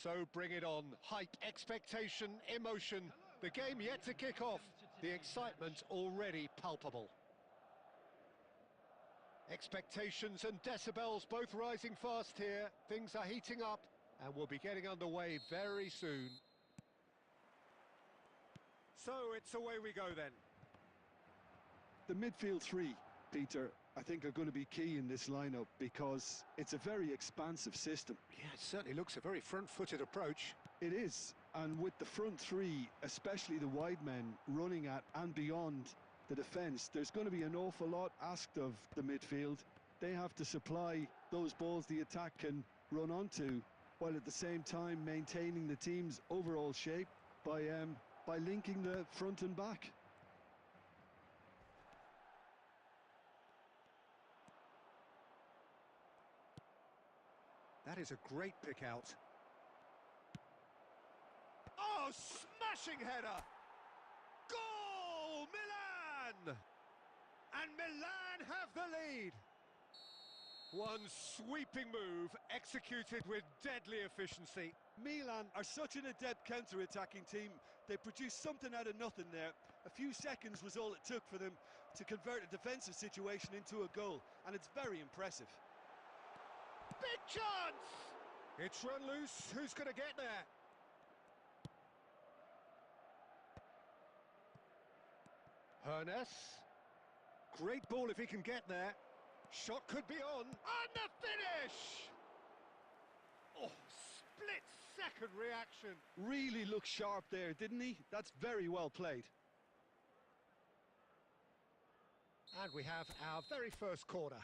So bring it on. Hype, expectation, emotion. The game yet to kick off. The excitement already palpable. Expectations and decibels both rising fast here. Things are heating up and we'll be getting underway very soon. So it's away we go then. The midfield three, Peter, I think are going to be key in this lineup because it's a very expansive system. Yeah, it certainly looks a very front-footed approach. It is, and with the front three, especially the wide men running at and beyond the defence, there's going to be an awful lot asked of the midfield. They have to supply those balls the attack can run onto, while at the same time maintaining the team's overall shape by linking the front and back. That is a great pick out. Oh, smashing header! Goal, Milan! And Milan have the lead. One sweeping move, executed with deadly efficiency. Milan are such an adept counter-attacking team. They produced something out of nothing there. A few seconds was all it took for them to convert a defensive situation into a goal, and it's very impressive. Big chance! It's run loose. Who's going to get there? Hernes. Great ball if he can get there. Shot could be on. And the finish! Oh, split-second reaction. Really looked sharp there, didn't he? That's very well played. And we have our very first corner.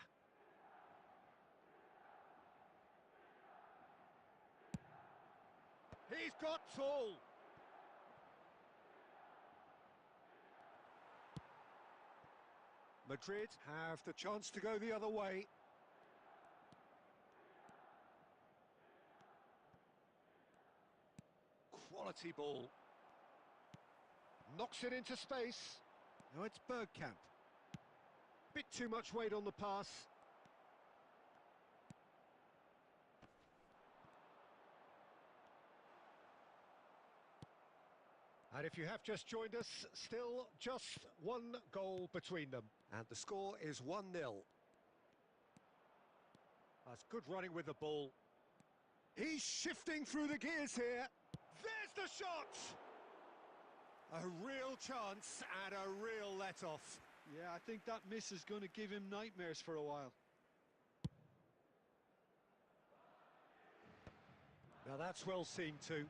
He's got tall. Madrid have the chance to go the other way. Quality ball. Knocks it into space. Now it's Bergkamp. Bit too much weight on the pass. And if you have just joined us, still just one goal between them. And the score is 1-0. That's good running with the ball. He's shifting through the gears here. There's the shot! A real chance and a real let-off. Yeah, I think that miss is going to give him nightmares for a while. Now that's well seen too.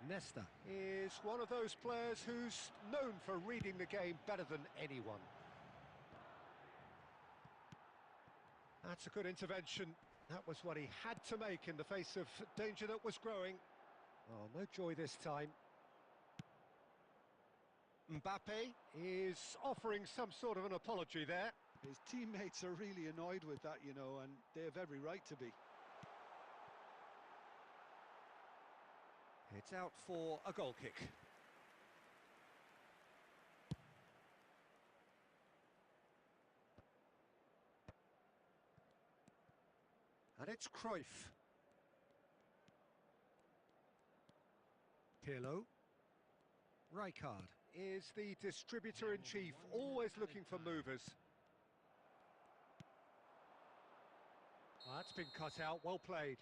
Nesta is one of those players who's known for reading the game better than anyone. That's a good intervention. That was what he had to make in the face of danger that was growing. Oh, no joy this time. Mbappe is offering some sort of an apology there. His teammates are really annoyed with that, you know, and they have every right to be. It's out for a goal kick. And it's Cruyff. Pirlo. Rijkaard is the distributor-in-chief, always looking for movers. Well, that's been cut out, well played.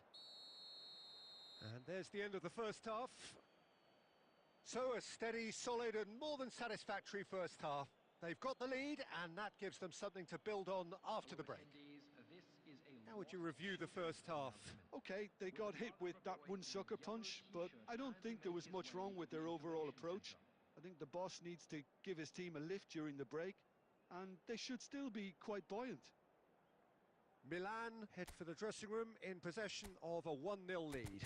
And there's the end of the first half. So a steady, solid and more than satisfactory first half. They've got the lead and that gives them something to build on after the break. How would you review the first half? Okay, they got hit with that one sucker punch, but I don't think there was much wrong with their overall approach. I think the boss needs to give his team a lift during the break, and they should still be quite buoyant. Milan head for the dressing room in possession of a 1-0 lead.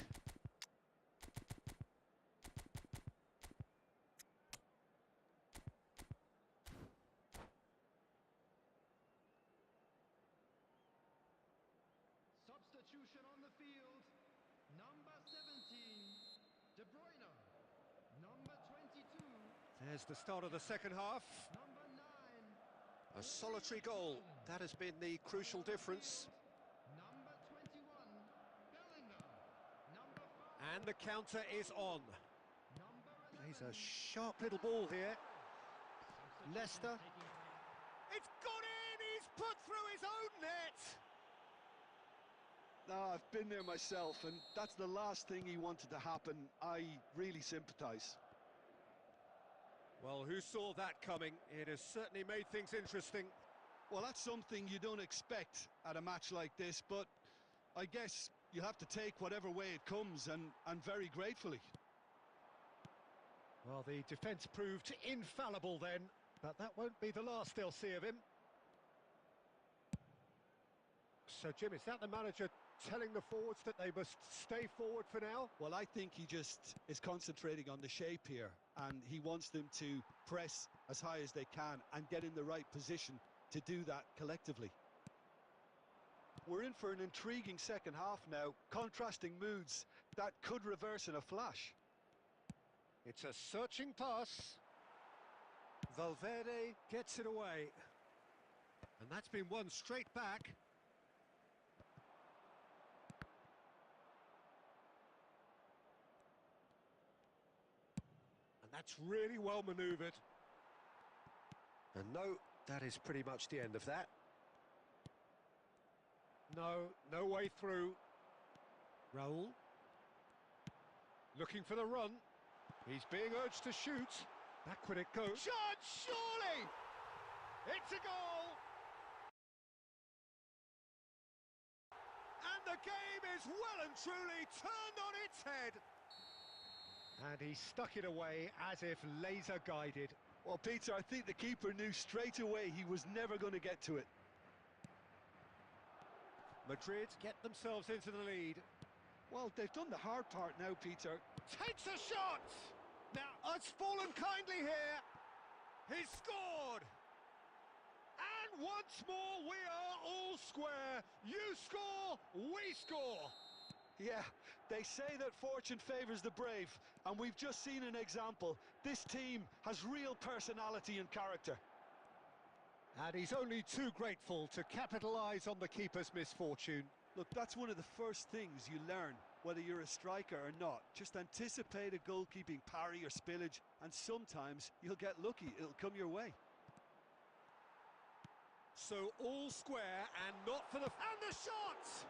Substitution on the field. Number 17, De Bruyne. Number 22. There's the start of the second half. Number 9, A solitary goal, that has been the crucial difference. Number 21, Bellingham. Number 5, And the counter is on. number 11. Plays a sharp little ball here. Leicester. It's gone in! He's put through his own net! No, I've been there myself, and that's the last thing he wanted to happen. I really sympathise. Well, who saw that coming? It has certainly made things interesting. Well, that's something you don't expect at a match like this, but I guess you have to take whatever way it comes, and very gratefully. Well, the defence proved infallible then, but that won't be the last they'll see of him. So, Jim, is that the manager telling the forwards that they must stay forward for now? Well, I think he just is concentrating on the shape here, and he wants them to press as high as they can and get in the right position to do that collectively. We're in for an intriguing second half now, contrasting moods that could reverse in a flash. It's a searching pass. Valverde gets it away. And that's been won straight back. And that's really well manoeuvred. And no, that is pretty much the end of that. No, no way through. Raul. Looking for the run. He's being urged to shoot. Back when it goes. Shot, surely! It's a goal! And the game is well and truly turned on its head. And he stuck it away as if laser guided. Well, Peter, I think the keeper knew straight away he was never going to get to it. Madrid get themselves into the lead. Well, they've done the hard part now, Peter. Takes a shot! Now, it's fallen kindly here. He's scored! And once more, we are all square. You score, we score. Yeah, they say that fortune favours the brave, and we've just seen an example. This team has real personality and character. And he's only too grateful to capitalise on the keeper's misfortune. Look, that's one of the first things you learn, whether you're a striker or not. Just anticipate a goalkeeping parry or spillage, and sometimes you'll get lucky, it'll come your way. So all square and not for the... And the shot!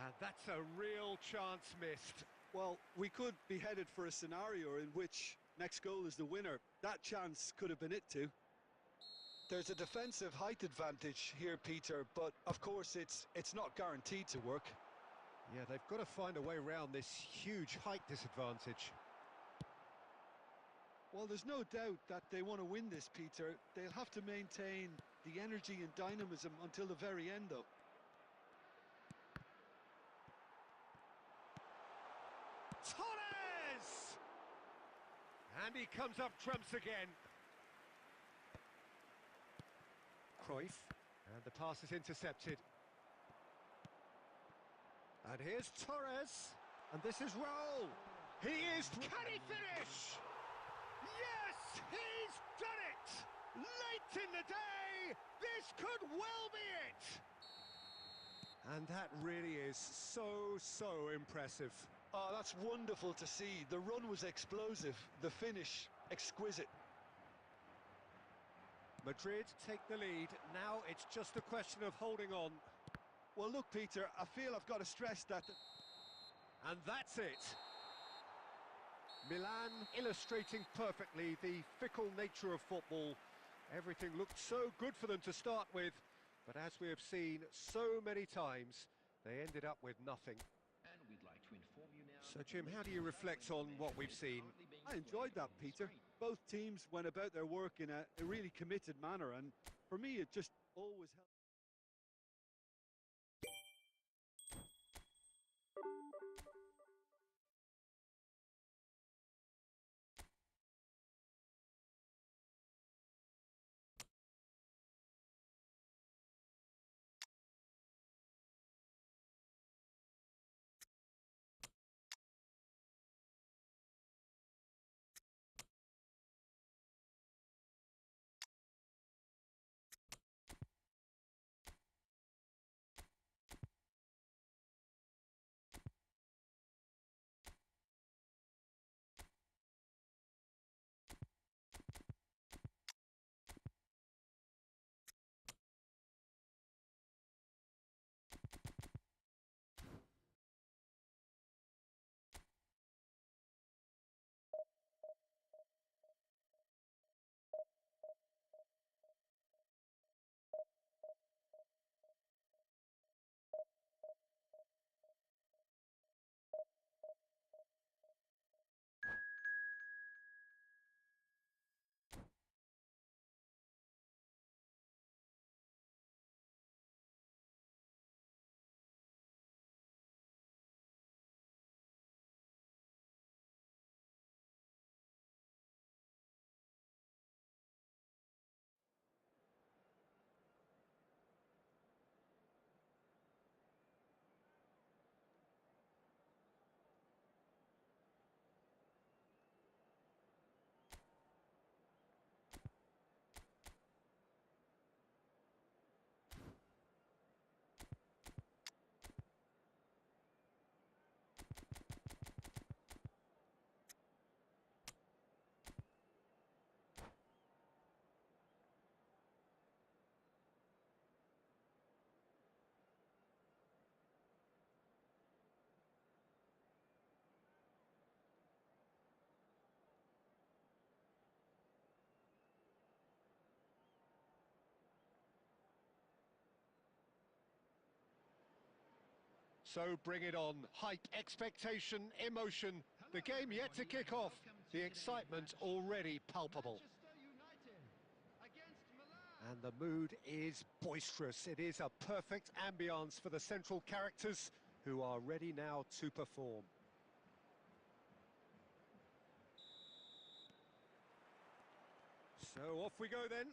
And that's a real chance missed. Well, we could be headed for a scenario in which next goal is the winner. That chance could have been it too. There's a defensive height advantage here, Peter, but of course it's not guaranteed to work. Yeah, they've got to find a way around this huge height disadvantage. Well, there's no doubt that they want to win this, Peter. They'll have to maintain the energy and dynamism until the very end, though. Torres! And he comes up trumps again. Cruyff, and the pass is intercepted. And here's Torres, and this is Raul. He is... Can he finish? Yes, he's done it! Late in the day, this could well be it! And that really is so impressive. Oh, that's wonderful to see. The run was explosive, the finish exquisite. Madrid take the lead. Now it's just a question of holding on. Well, look, Peter, I feel I've got to stress that... And that's it. Milan illustrating perfectly the fickle nature of football. Everything looked so good for them to start with, but as we have seen so many times, they ended up with nothing. And we'd like to inform you now. So, Jim, how do you reflect on what we've seen? I enjoyed that, Peter. Both teams went about their work in a really committed manner, and for me, it just always helped. So bring it on. Hype, expectation, emotion. The game yet to kick off. The excitement already palpable. Manchester United against Milan. And the mood is boisterous. It is a perfect ambience for the central characters who are ready now to perform. So off we go then.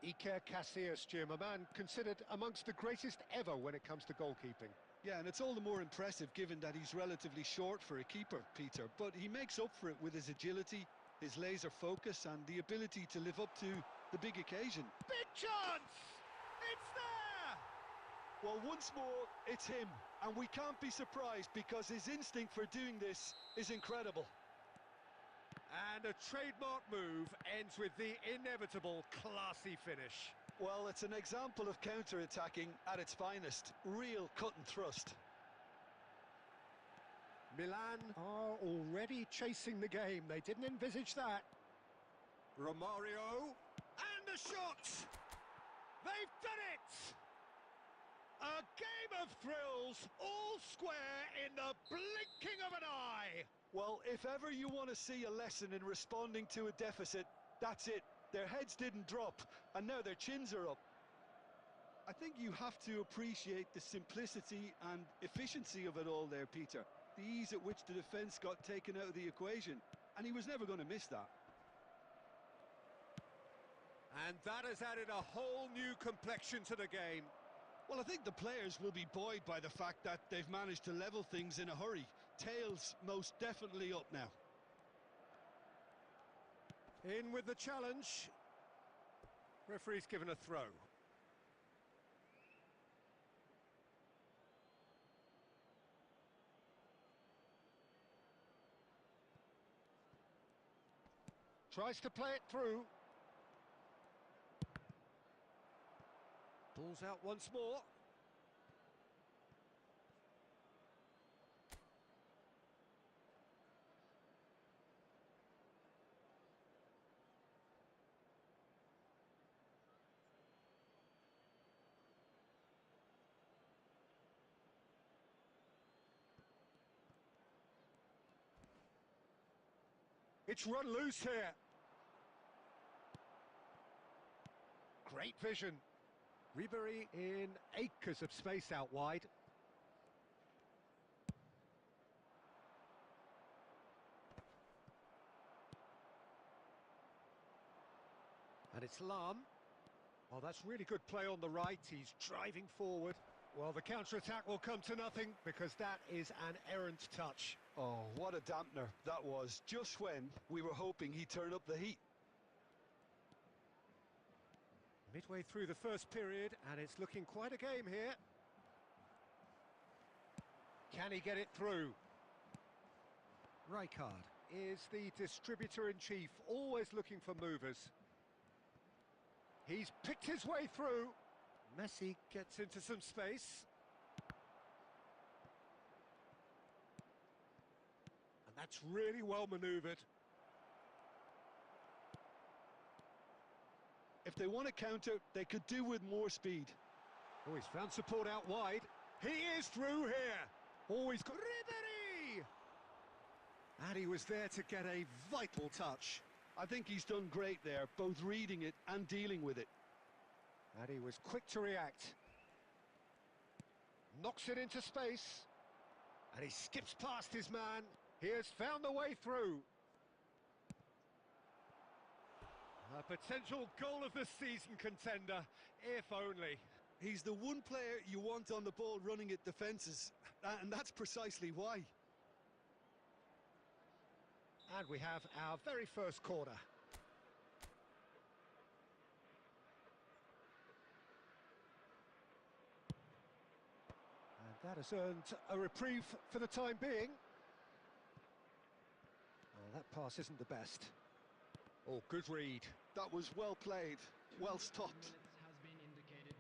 Iker Casillas, Jim, a man considered amongst the greatest ever when it comes to goalkeeping. Yeah, and it's all the more impressive given that he's relatively short for a keeper, Peter. But he makes up for it with his agility, his laser focus and the ability to live up to the big occasion. Big chance! It's there! Well, once more, it's him. And we can't be surprised because his instinct for doing this is incredible. And a trademark move ends with the inevitable classy finish. Well, it's an example of counter-attacking at its finest. Real cut and thrust. Milan are already chasing the game. They didn't envisage that. Romario, and the shot! They've done it! A game of thrills, all square in the blinking of an eye! Well, if ever you want to see a lesson in responding to a deficit, that's it. Their heads didn't drop, and now their chins are up. I think you have to appreciate the simplicity and efficiency of it all there, Peter. The ease at which the defence got taken out of the equation, and he was never going to miss that. And that has added a whole new complexion to the game. Well, I think the players will be buoyed by the fact that they've managed to level things in a hurry. Tails most definitely up now. In with the challenge. Referee's given a throw. Tries to play it through. Pulls out once more. It's run loose here. Great vision. Ribery in acres of space out wide. And it's Lam. Oh, that's really good play on the right. He's driving forward. Well, the counter-attack will come to nothing because that is an errant touch. Oh, what a dampener that was, just when we were hoping he'd turn up the heat. Midway through the first period, and it's looking quite a game here. Can he get it through? Rijkaard is the distributor-in-chief, always looking for movers. He's picked his way through. Messi gets into some space. And that's really well manoeuvred. If they want to counter, they could do with more speed. Oh, he's found support out wide. He is through here. Oh, he's got Ribery! And he was there to get a vital touch. I think he's done great there, both reading it and dealing with it. And he was quick to react. Knocks it into space. And he skips past his man. He has found the way through. A potential goal of the season contender, if only. He's the one player you want on the ball running at defences, and that's precisely why. And we have our very first corner. And that has earned a reprieve for the time being. Oh, that pass isn't the best. Oh, good read. That was well played, well stopped. Has been indicated.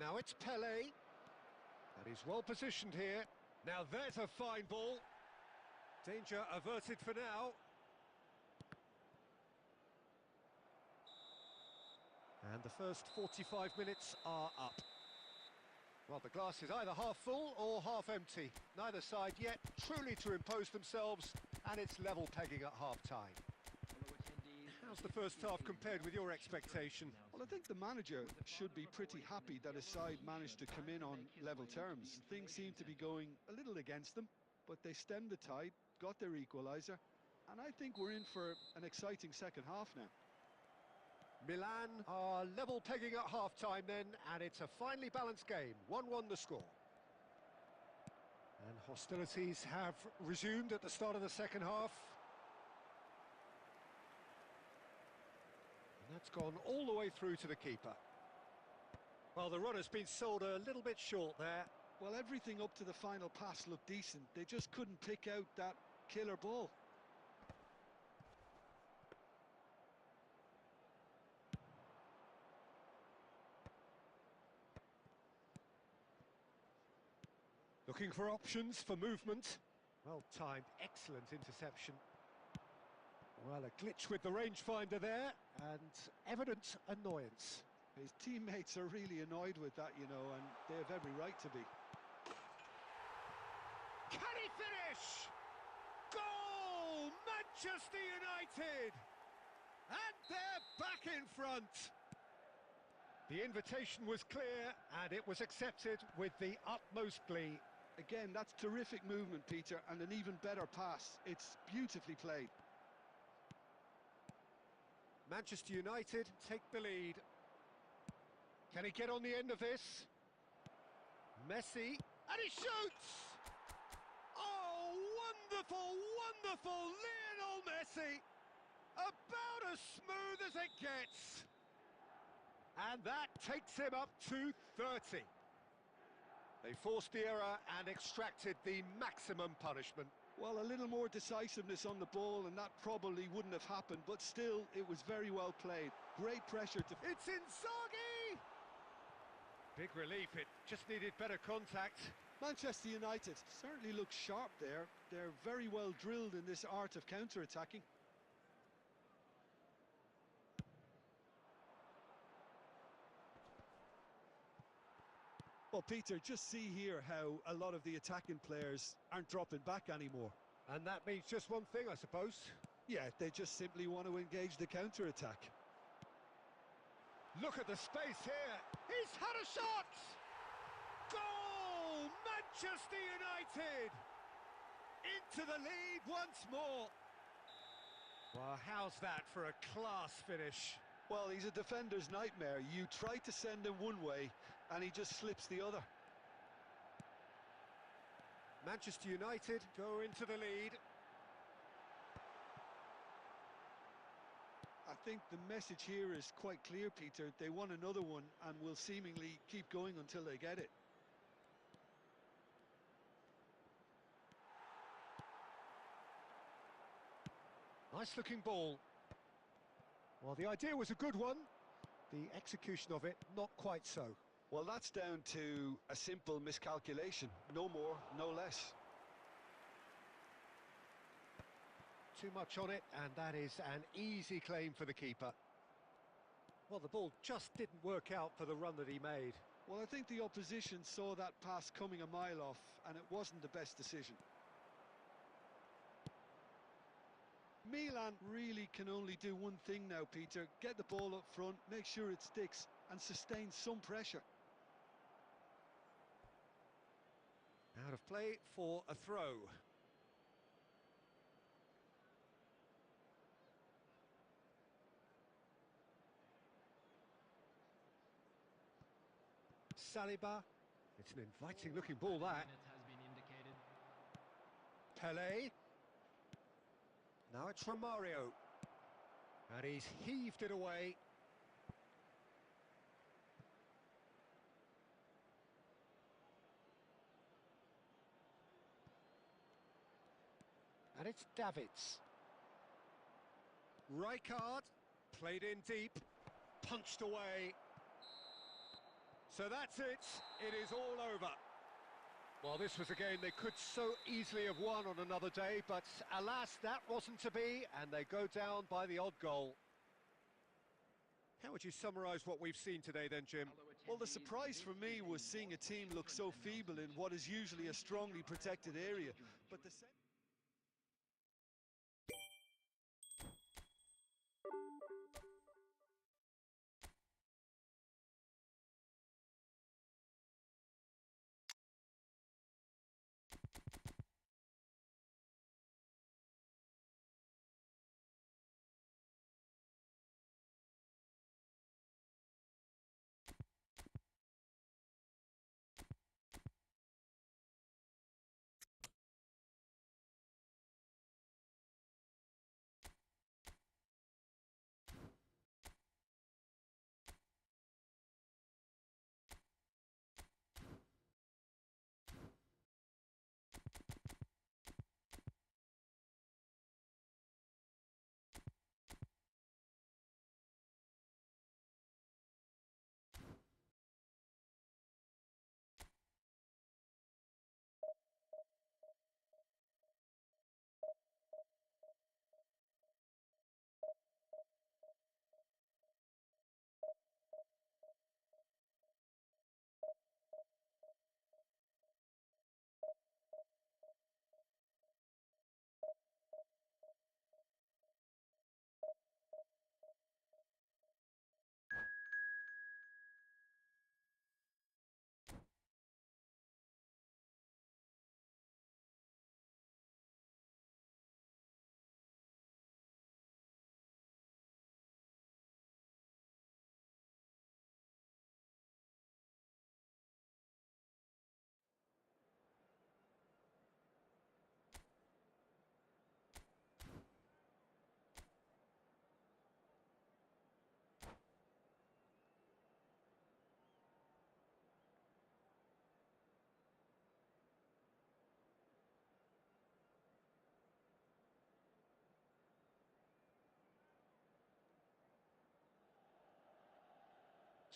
Now it's Pelé. And he's well positioned here. Now there's a fine ball. Danger averted for now. And the first 45 minutes are up. Well, the glass is either half full or half empty. Neither side yet truly to impose themselves, and it's level pegging at half-time. How's the first half compared with your expectation? Well, I think the manager should be pretty happy that his side managed to come in on level terms. Things seem to be going a little against them, but they stemmed the tide, got their equaliser, and I think we're in for an exciting second half now. Milan are level pegging at half-time then, and it's a finely balanced game. 1-1 the score. And hostilities have resumed at the start of the second half. And that's gone all the way through to the keeper. Well, the run has been sold a little bit short there. Well, everything up to the final pass looked decent. They just couldn't pick out that killer ball. Looking for options for movement. Well timed, excellent interception. Well, a glitch with the rangefinder there, and evident annoyance. His teammates are really annoyed with that, you know, and they have every right to be. Can he finish? Goal! Manchester United! And they're back in front. The invitation was clear, and it was accepted with the utmost glee. Again, that's terrific movement, Peter, and an even better pass. It's beautifully played. Manchester United take the lead. Can he get on the end of this? Messi, and he shoots! Oh, wonderful, wonderful Lionel Messi! About as smooth as it gets. And that takes him up to 30. They forced the error and extracted the maximum punishment. Well, a little more decisiveness on the ball and that probably wouldn't have happened, but still, it was very well played. Great pressure to... It's Inzaghi! Big relief, it just needed better contact. Manchester United certainly look sharp there. They're very well drilled in this art of counter-attacking. Well, Peter, just see here how a lot of the attacking players aren't dropping back anymore. And that means just one thing, I suppose. Yeah, they just simply want to engage the counter-attack. Look at the space here. He's had a shot! Goal! Manchester United! Into the lead once more. Well, how's that for a class finish? Well, he's a defender's nightmare. You try to send him one way, and he just slips the other. Manchester United go into the lead. I think the message here is quite clear, Peter. They want another one and will seemingly keep going until they get it. Nice looking ball. Well, the idea was a good one. The execution of it, not quite so. Well, that's down to a simple miscalculation. No more, no less. Too much on it, and that is an easy claim for the keeper. Well, the ball just didn't work out for the run that he made. Well, I think the opposition saw that pass coming a mile off, and it wasn't the best decision. Milan really can only do one thing now, Peter. Get the ball up front, make sure it sticks, and sustain some pressure. Out of play for a throw. Saliba. It's an inviting looking ball, that. Pelé. Now it's from Mario. And he's heaved it away. And it's Davids. Rijkaard. Played in deep. Punched away. So that's it. It is all over. Well, this was a game they could so easily have won on another day, but alas, that wasn't to be, and they go down by the odd goal. How would you summarise what we've seen today then, Jim? Well, the surprise for me was seeing a team look so feeble in what is usually a strongly protected area. But the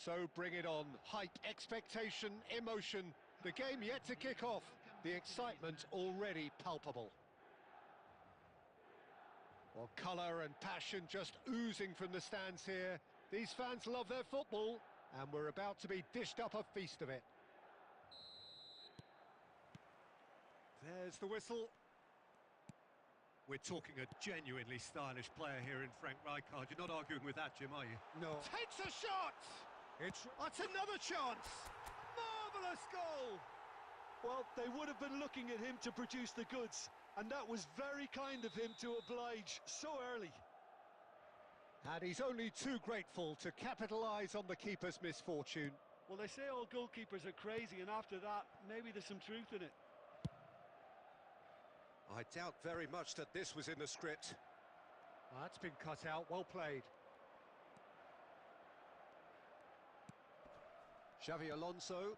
So bring it on. Hype, expectation, emotion. The game yet to kick off. The excitement already palpable. Well, colour and passion just oozing from the stands here. These fans love their football, and we're about to be dished up a feast of it. There's the whistle. We're talking a genuinely stylish player here in Frank Rijkaard. You're not arguing with that, Jim, are you? No. Takes a shot! That's another chance! Marvellous goal! Well, they would have been looking at him to produce the goods, and that was very kind of him to oblige so early. And he's only too grateful to capitalise on the keeper's misfortune. Well, they say all goalkeepers are crazy, and after that, maybe there's some truth in it. I doubt very much that this was in the script. That's been cut out, well played. Xavi Alonso.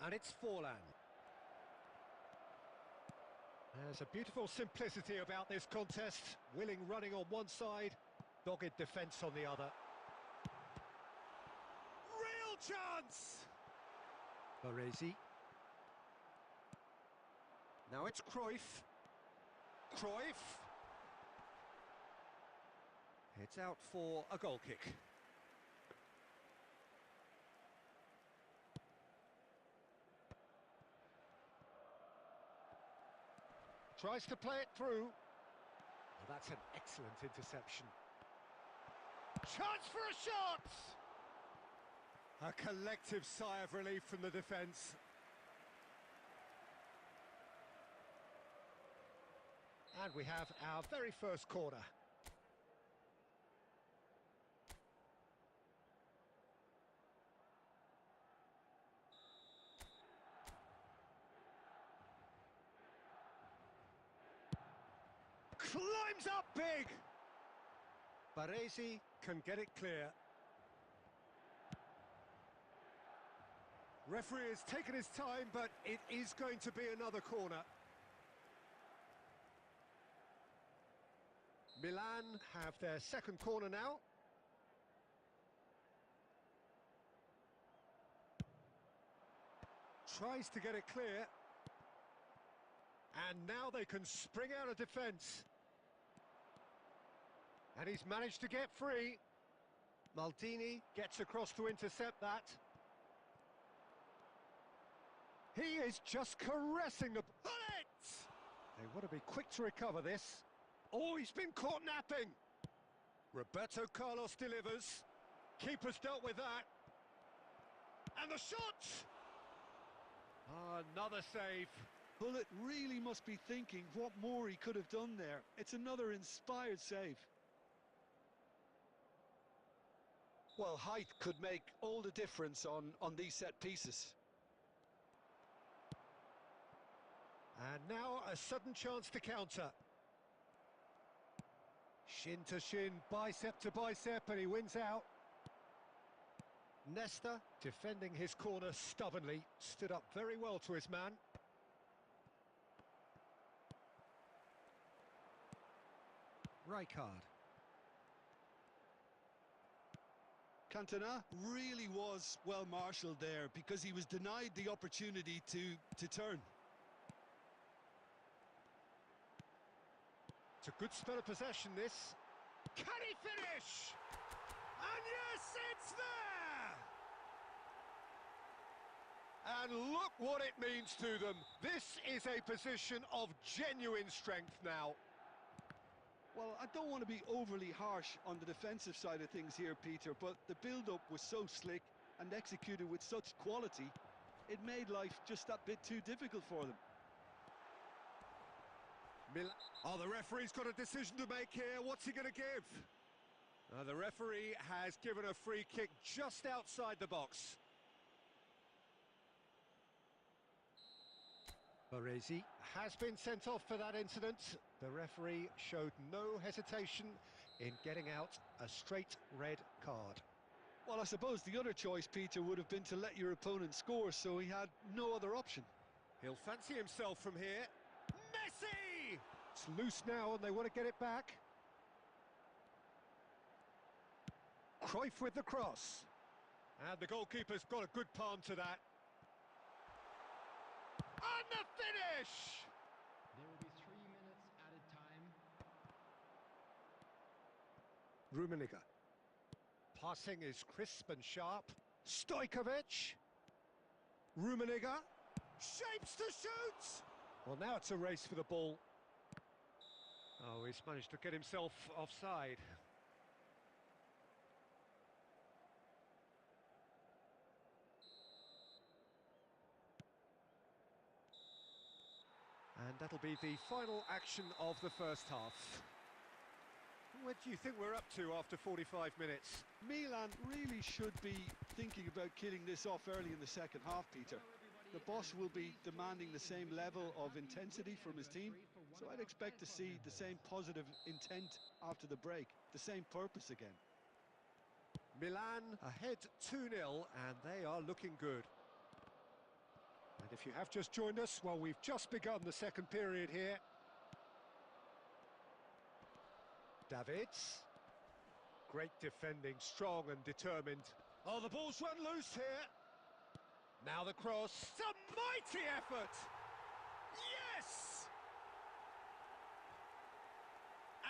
And it's Forlan. There's a beautiful simplicity about this contest. Willing running on one side, dogged defence on the other. Real chance! Baresi. Now it's Cruyff. Cruyff. It's out for a goal kick. Tries to play it through. Well, that's an excellent interception. Chance for a shot! A collective sigh of relief from the defence. And we have our very first corner. Climbs up big! Baresi can get it clear. Referee has taken his time, but it is going to be another corner. Milan have their second corner now. Tries to get it clear. And now they can spring out of defence. And he's managed to get free. Maldini gets across to intercept that. He is just caressing the... Bullet! They want to be quick to recover this. Oh, he's been caught napping. Roberto Carlos delivers. Keeper's dealt with that. And the shot! Another save. Bullet really must be thinking what more he could have done there. It's another inspired save. Well, height could make all the difference on these set pieces. And now a sudden chance to counter. Shin to shin, bicep to bicep, and he wins out. Nesta, defending his corner stubbornly, stood up very well to his man. Rijkaard. Cantona really was well marshalled there because he was denied the opportunity to turn. It's a good spell of possession, this. Can he finish? And yes, it's there! And look what it means to them. This is a position of genuine strength now. Well, I don't want to be overly harsh on the defensive side of things here, Peter, but the build-up was so slick and executed with such quality, it made life just that bit too difficult for them. Oh, the referee's got a decision to make here. What's he going to give? The referee has given a free kick just outside the box. Baresi has been sent off for that incident. The referee showed no hesitation in getting out a straight red card. Well, I suppose the other choice, Peter, would have been to let your opponent score, so he had no other option. He'll fancy himself from here. Messi! It's loose now and they want to get it back. Cruyff with the cross. And the goalkeeper's got a good palm to that. And the finish! There will be 3 minutes added time. Rummenigge. Passing is crisp and sharp. Stojkovic. Rummenigge. Shapes to shoot! Well, now it's a race for the ball. Oh, he's managed to get himself offside. And that'll be the final action of the first half. What do you think we're up to after 45 minutes? Milan really should be thinking about killing this off early in the second half, Peter. The boss will be demanding the same level of intensity from his team, so I'd expect to see the same positive intent after the break, the same purpose again. Milan ahead 2-0 and they are looking good. And if you have just joined us, well, we've just begun the second period here. Davids. Great defending, strong and determined. Oh, the ball's run loose here. Now the cross. It's a mighty effort. Yes!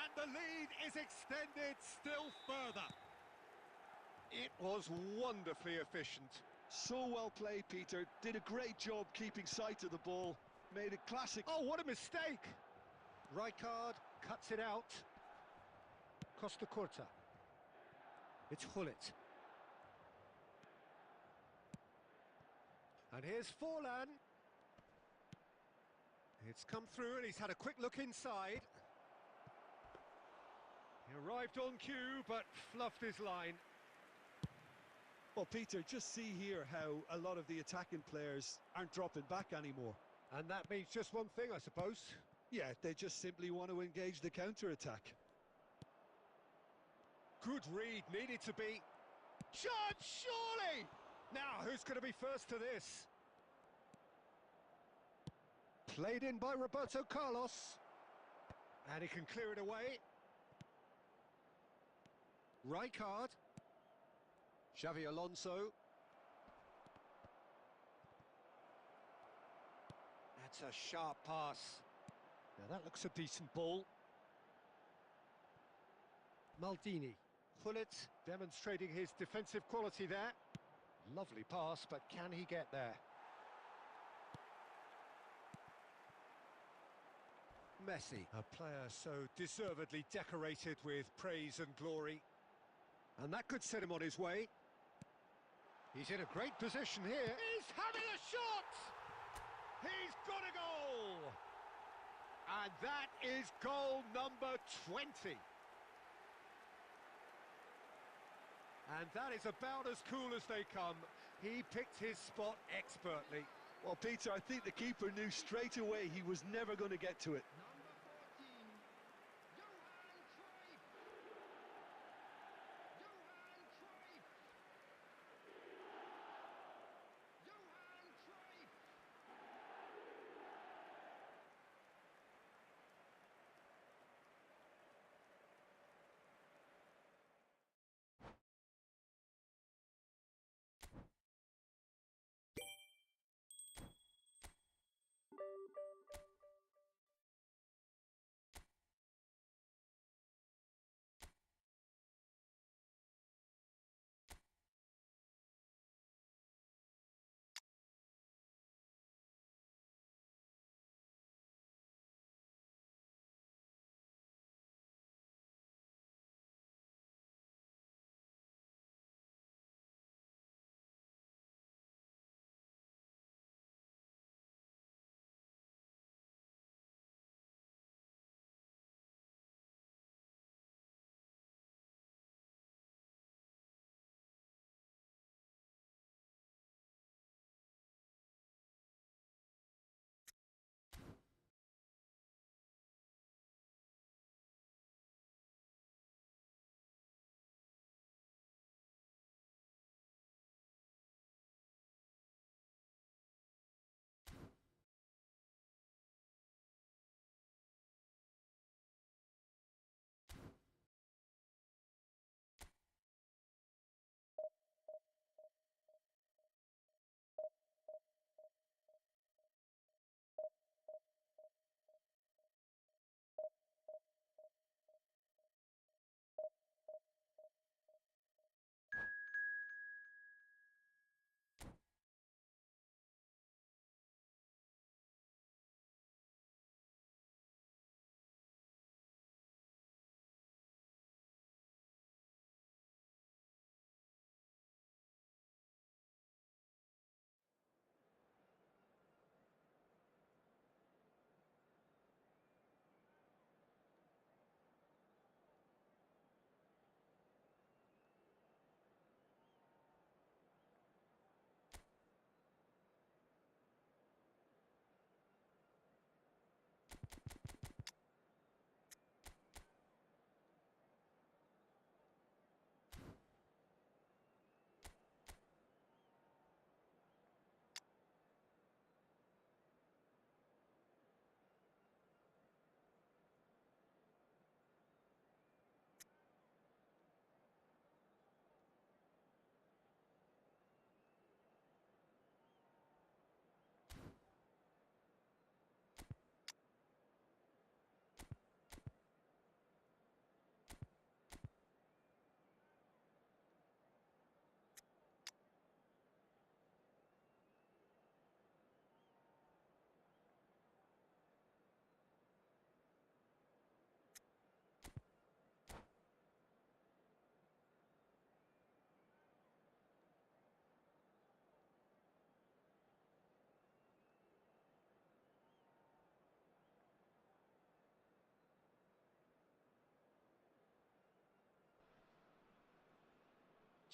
And the lead is extended still further. It was wonderfully efficient. So well played, Peter. Did a great job keeping sight of the ball. Made a classic. Oh, what a mistake! Rijkaard cuts it out. Costa Curta. It's Hullet. And here's Forlan. It's come through and he's had a quick look inside. He arrived on cue but fluffed his line. Well, Peter, just see here how a lot of the attacking players aren't dropping back anymore. And that means just one thing, I suppose. Yeah, they just simply want to engage the counter-attack. Good read, needed to be. Shot, surely! Now, who's going to be first to this? Played in by Roberto Carlos. And he can clear it away. Rijkaard. Xavi Alonso. That's a sharp pass. Now that looks a decent ball. Maldini. Hullet demonstrating his defensive quality there. Lovely pass, but can he get there? Messi, a player so deservedly decorated with praise and glory. And that could set him on his way. He's in a great position here. He's having a shot! He's got a goal! And that is goal number 20. And that is about as cool as they come. He picked his spot expertly. Well, Peter, I think the keeper knew straight away he was never going to get to it. Number 14, Johan Cruyff. Johan Cruyff. Johan Cruyff.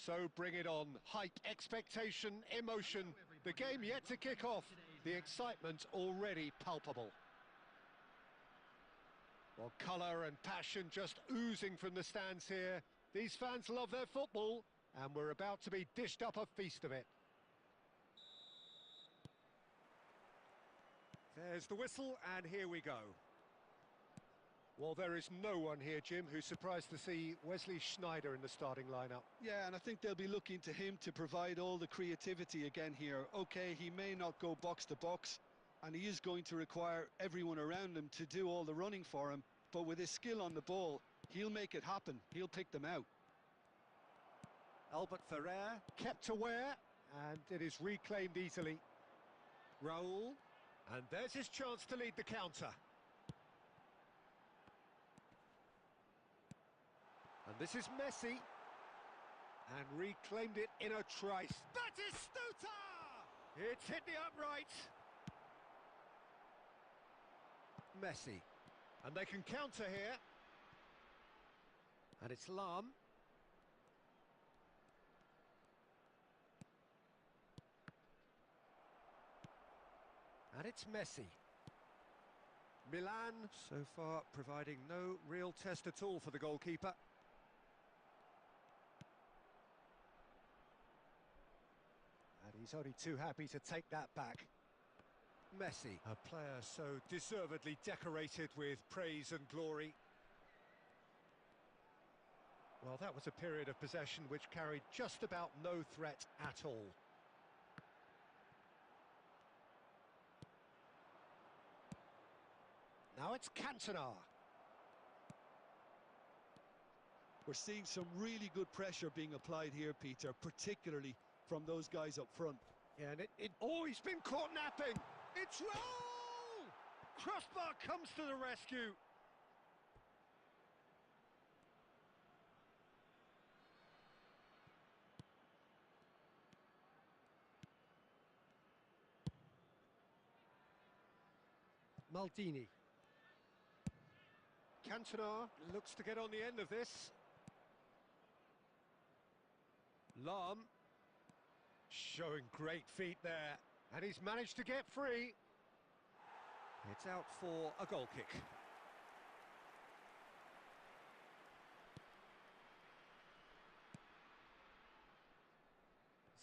So bring it on. Hype, expectation, emotion. The game yet to kick off. The excitement already palpable. Well, colour and passion just oozing from the stands here. These fans love their football, and we're about to be dished up a feast of it. There's the whistle, and here we go. Well, there is no one here, Jim, who's surprised to see Wesley Sneijder in the starting lineup. Yeah, and I think they'll be looking to him to provide all the creativity again here. Okay, he may not go box to box, and he is going to require everyone around him to do all the running for him, but with his skill on the ball, he'll make it happen. He'll pick them out. Albert Ferrer kept aware, and it is reclaimed easily. Raul, and there's his chance to lead the counter. This is Messi. And reclaimed it in a trice. That is Stuta! It's hit the upright. Messi. And they can counter here. And it's Lam. And it's Messi. Milan, so far, providing no real test at all for the goalkeeper. And he's only too happy to take that back. Messi, a player so deservedly decorated with praise and glory. Well, that was a period of possession which carried just about no threat at all. Now it's Cantona. We're seeing some really good pressure being applied here, Peter, particularly from those guys up front. Yeah, and oh, he's been caught napping. It's Raul! Crossbar comes to the rescue. Maldini. Cantona looks to get on the end of this. Lam. Showing great feet there. And he's managed to get free. It's out for a goal kick.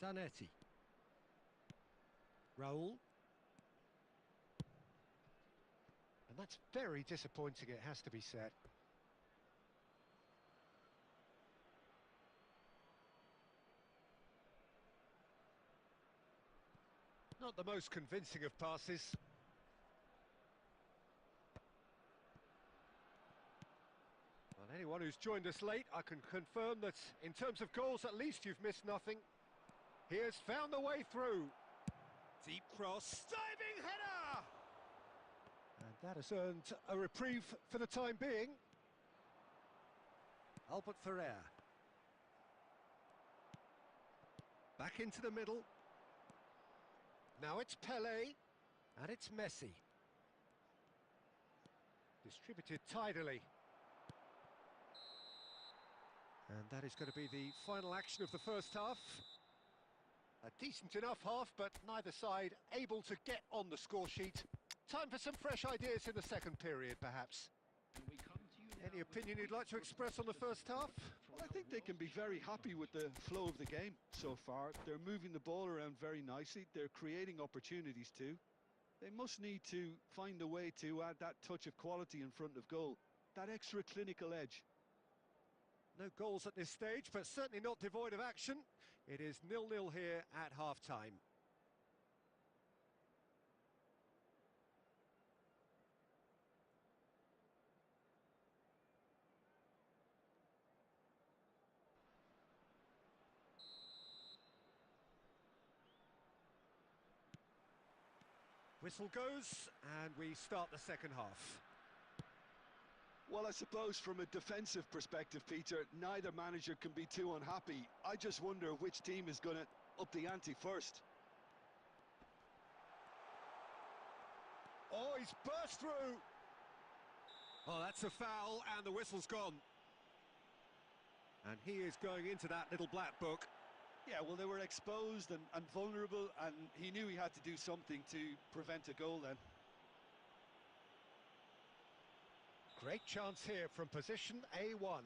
Zanetti. Raul. And that's very disappointing, it has to be said. Not the most convincing of passes. Well, anyone who's joined us late, I can confirm that in terms of goals, at least you've missed nothing. He has found the way through. Deep cross. Diving header! And that has earned a reprieve for the time being. Albert Ferrer. Back into the middle. Now it's Pelé, and it's Messi. Distributed tidily. And that is going to be the final action of the first half. A decent enough half, but neither side able to get on the score sheet. Time for some fresh ideas in the second period, perhaps. And we come to you now Any with opinion the you'd like to express on the first half? Well, I think they can be very happy with the flow of the game so far. They're moving the ball around very nicely. They're creating opportunities too. They must need to find a way to add that touch of quality in front of goal, that extra clinical edge. No goals at this stage, but certainly not devoid of action. It is 0-0 here at half-time. Whistle goes, and we start the second half. Well, I suppose from a defensive perspective, Peter, neither manager can be too unhappy. I just wonder which team is going to up the ante first. Oh, he's burst through. Oh, that's a foul, and the whistle's gone. And he is going into that little black book. Yeah, well, they were exposed and vulnerable, and he knew he had to do something to prevent a goal then. Great chance here from position A1.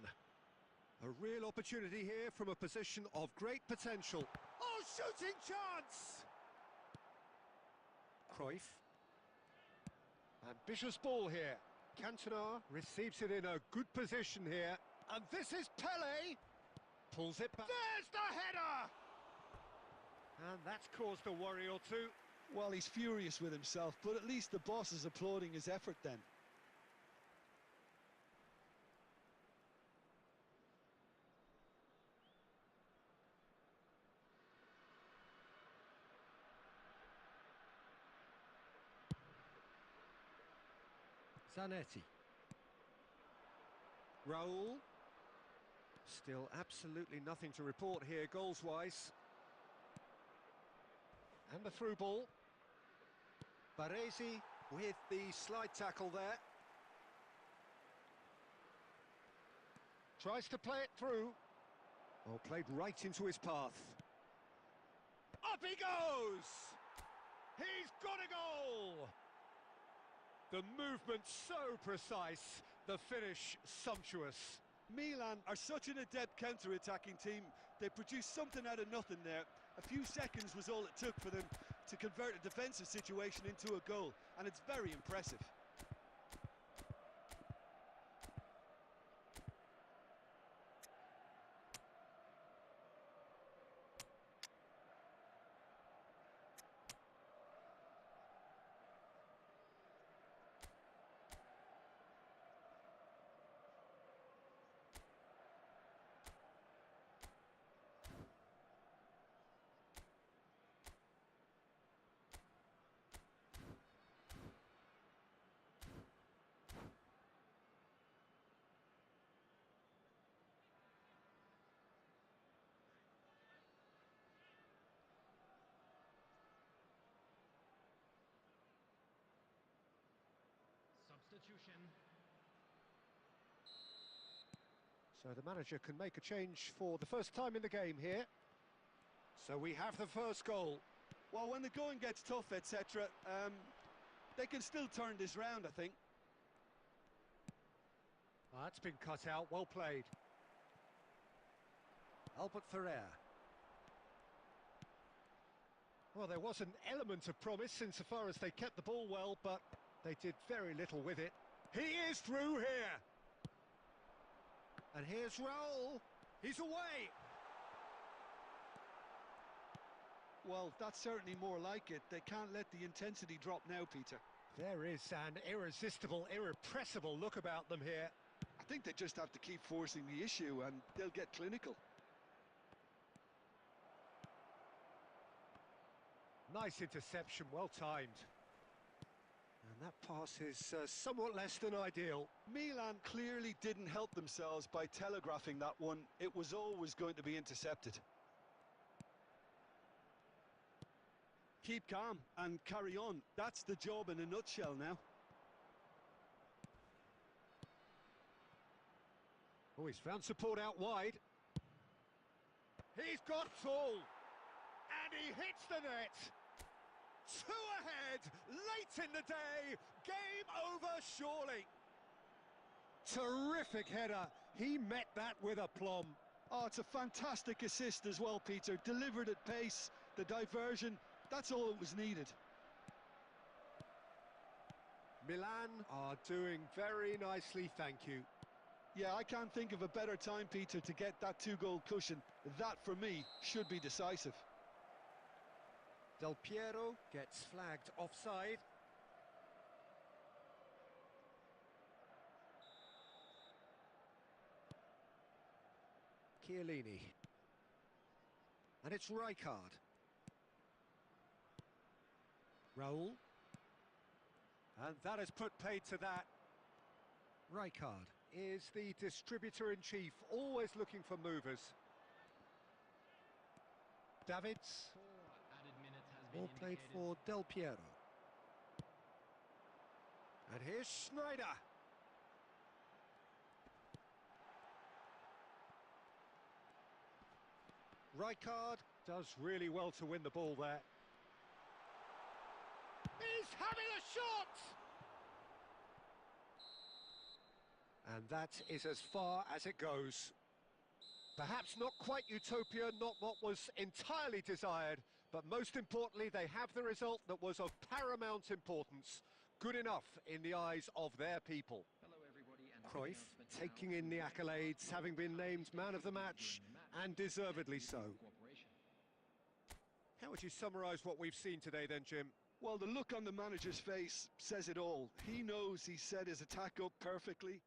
A real opportunity here from a position of great potential. Oh, shooting chance! Cruyff. Ambitious ball here. Cantona receives it in a good position here. And this is Pelé. Pulls it back. There's the header! And that's caused a worry or two. Well, he's furious with himself, but at least the boss is applauding his effort then. Zanetti. Raul. Still absolutely nothing to report here goals-wise. And the through ball. Baresi with the slide tackle there. Tries to play it through. Oh, played right into his path. Up he goes! He's got a goal! The movement so precise, the finish sumptuous. Milan are such an adept counter-attacking team. They produced something out of nothing there. A few seconds was all it took for them to convert a defensive situation into a goal, and it's very impressive. Substitution. So the manager can make a change for the first time in the game here. So we have the first goal. Well, when the going gets tough, etc., they can still turn this round, I think. That's been cut out, well played. Albert Ferrer. Well, there was an element of promise insofar as they kept the ball well, but they did very little with it. He is through here! And here's Raul. He's away! Well, that's certainly more like it. They can't let the intensity drop now, Peter. There is an irresistible, irrepressible look about them here. I think they just have to keep forcing the issue and they'll get clinical. Nice interception, well timed. And that pass is somewhat less than ideal. Milan clearly didn't help themselves by telegraphing that one. It was always going to be intercepted. Keep calm and carry on. That's the job in a nutshell now. Oh, he's found support out wide. He's got tall. And he hits the net. Two ahead, late in the day. Game over, surely. Terrific header. He met that with aplomb. Oh, it's a fantastic assist as well, Peter. Delivered at pace, the diversion, that's all that was needed. Milan are doing very nicely, thank you. Yeah, I can't think of a better time, Peter, to get that two-goal cushion. That, for me, should be decisive. Del Piero gets flagged offside. Chiellini. And it's Rijkaard. Raul. And that has put paid to that. Rijkaard is the distributor-in-chief, always looking for movers. Davids. Added minutes has been Ball played indicated. for Del Piero. And here's Schneider. Rijkaard does really well to win the ball there. He's having a shot! And that is as far as it goes. Perhaps not quite utopia, not what was entirely desired, but most importantly, they have the result that was of paramount importance. Good enough in the eyes of their people. Hello, everybody, and Cruyff taking in the accolades, having been named man of the match, and deservedly so. How would you summarise what we've seen today then, Jim? Well, the look on the manager's face says it all. He knows he set his attack up perfectly.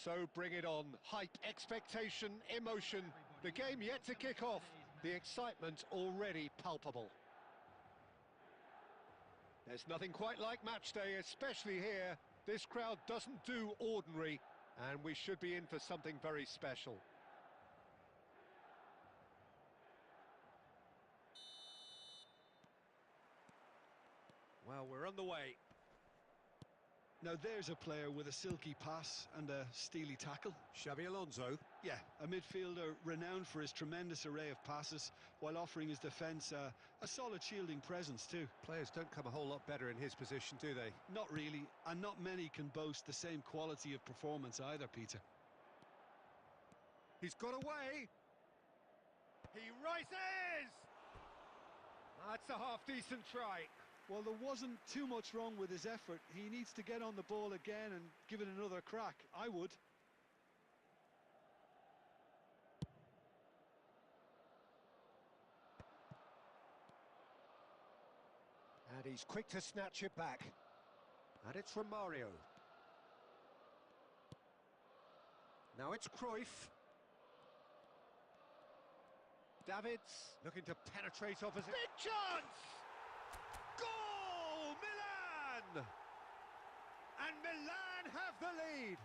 So bring it on. Hype, expectation, emotion. The game yet to kick off. The excitement already palpable. There's nothing quite like match day, especially here. This crowd doesn't do ordinary, and we should be in for something very special. Well, we're on the way. Now there's a player with a silky pass and a steely tackle. Xabi Alonso. Yeah, a midfielder renowned for his tremendous array of passes while offering his defence a solid shielding presence too. Players don't come a whole lot better in his position, do they? Not really, and not many can boast the same quality of performance either, Peter. He's got away. He rises! That's a half-decent try. Well, there wasn't too much wrong with his effort. He needs to get on the ball again and give it another crack. I would. And he's quick to snatch it back. And it's Romario. Now it's Cruyff. Davids looking to penetrate opposite. Big chance! Goal! Milan! And Milan have the lead.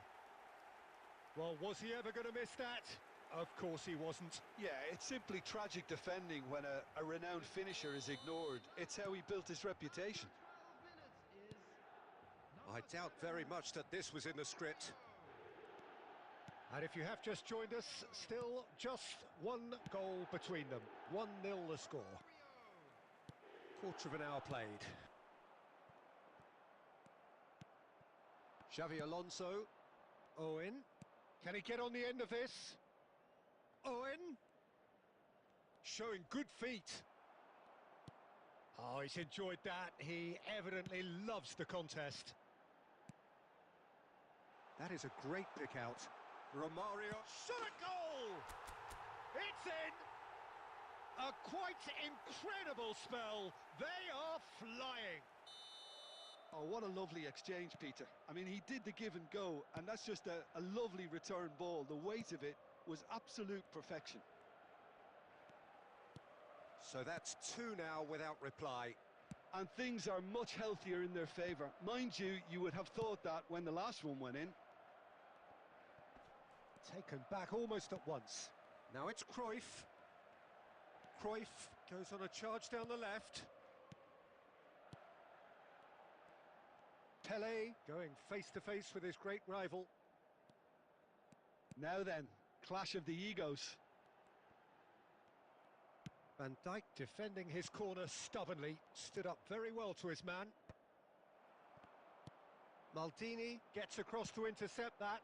Well, was he ever going to miss that? Of course he wasn't. Yeah, it's simply tragic defending when a renowned finisher is ignored. It's how he built his reputation. 12 minutes is I doubt very much that this was in the script. And if you have just joined us, still just one goal between them. 1-0 the score. Quarter of an hour played. Xabi Alonso. Owen. Can he get on the end of this? Owen. Showing good feet. Oh, he's enjoyed that. He evidently loves the contest. That is a great pick out. Romario. Shot a goal! It's in! A quite incredible spell. They are flying. Oh, what a lovely exchange, Peter. I mean, he did the give and go, and that's just a lovely return ball. The weight of it was absolute perfection. So that's 2 now without reply. And things are much healthier in their favour. Mind you, you would have thought that when the last one went in. Taken back almost at once. Now it's Cruyff. Cruyff goes on a charge down the left. Pele going face-to-face with his great rival. Now then, clash of the egos. Van Dijk defending his corner stubbornly. Stood up very well to his man. Maldini gets across to intercept that.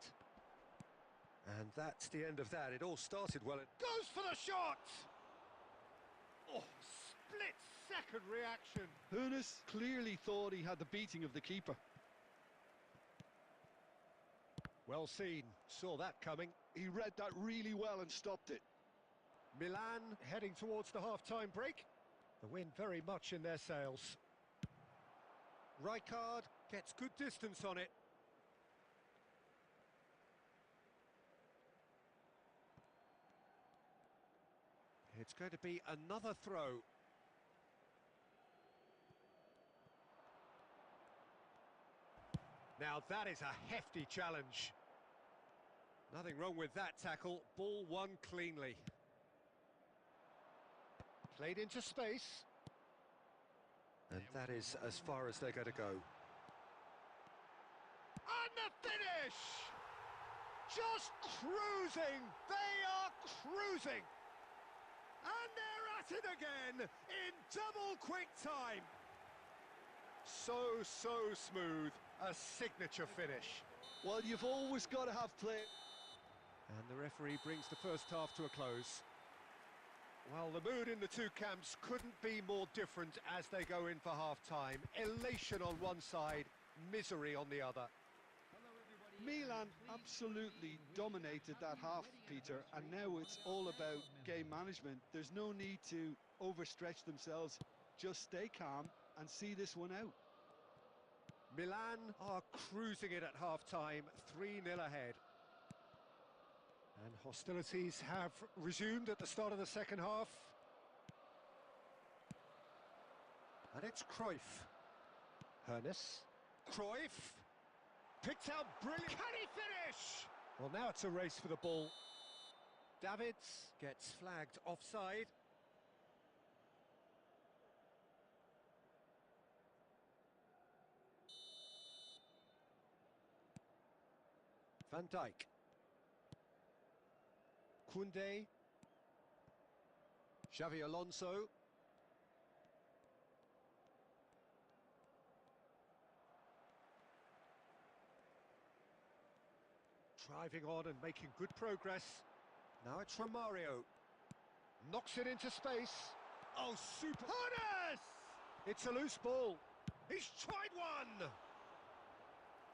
And that's the end of that. It all started well. Goes for the shot! Oh, split-second reaction. Hoeneß clearly thought he had the beating of the keeper. Well seen. Saw that coming. He read that really well and stopped it. Milan heading towards the half-time break. The wind very much in their sails. Rijkaard gets good distance on it. It's going to be another throw. Now that is a hefty challenge. Nothing wrong with that tackle. Ball won cleanly. Played into space. And that is as far as they're going to go. And the finish! Just cruising! They are cruising! And they're at it again in double quick time. So smooth. A signature finish. Well, you've always got to have play. And the referee brings the first half to a close. Well, the mood in the two camps couldn't be more different as they go in for half-time. Elation on one side, misery on the other. Milan absolutely dominated that half, Peter, and now it's all about game management. There's no need to overstretch themselves. Just stay calm and see this one out. Milan are cruising it at half-time, 3-0 ahead. And hostilities have resumed at the start of the second half. And it's Cruyff. Hernes. Cruyff. Picked out brilliant. Can he finish? Well, now it's a race for the ball. Davids gets flagged offside. Van Dijk. Koundé. Xavi Alonso. Driving on and making good progress. Now it's Romario. Knocks it into space. Oh, super. Hernes! It's a loose ball. He's tried one!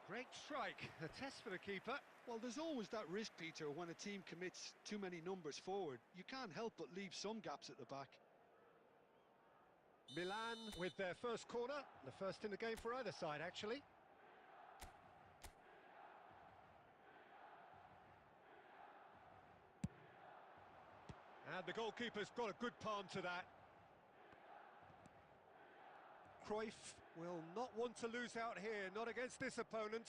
Great strike. A test for the keeper. Well, there's always that risk, Peter, when a team commits too many numbers forward. You can't help but leave some gaps at the back. Milan with their first corner. The first in the game for either side, actually. And the goalkeeper's got a good palm to that. Cruyff will not want to lose out here, not against this opponent.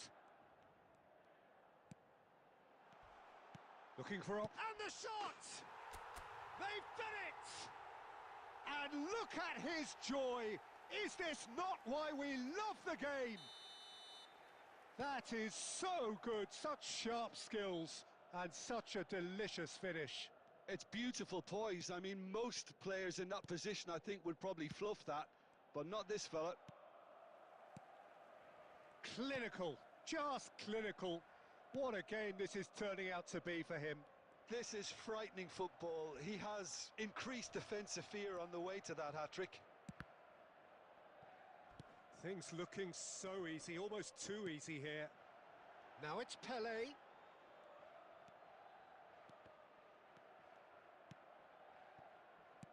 Looking for and the shot! They've done it! And look at his joy! Is this not why we love the game? That is so good, such sharp skills, and such a delicious finish. It's beautiful poise. I mean, most players in that position, I think, would probably fluff that, but not this fella. Clinical, just clinical. What a game this is turning out to be for him. This is frightening football. He has increased defensive fear on the way to that hat-trick. Things looking so easy, almost too easy here. Now it's Pelé.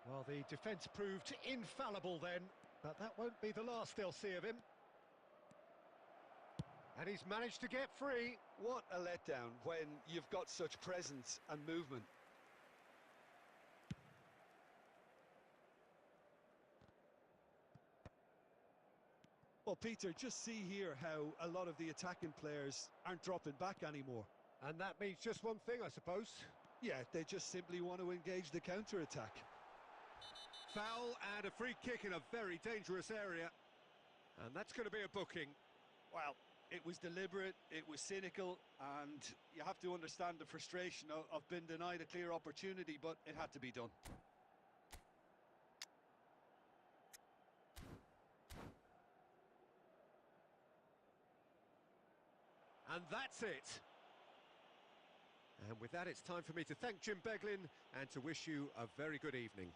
Well, the defence proved infallible then, but that won't be the last they'll see of him. And he's managed to get free. What a letdown when you've got such presence and movement. Well, Peter, just see here how a lot of the attacking players aren't dropping back anymore. And that means just one thing, I suppose. Yeah, they just simply want to engage the counter-attack. Foul and a free kick in a very dangerous area. And that's going to be a booking. Well, it was deliberate, it was cynical, and you have to understand the frustration of being denied a clear opportunity, but it had to be done. And that's it. And with that, it's time for me to thank Jim Beglin and to wish you a very good evening.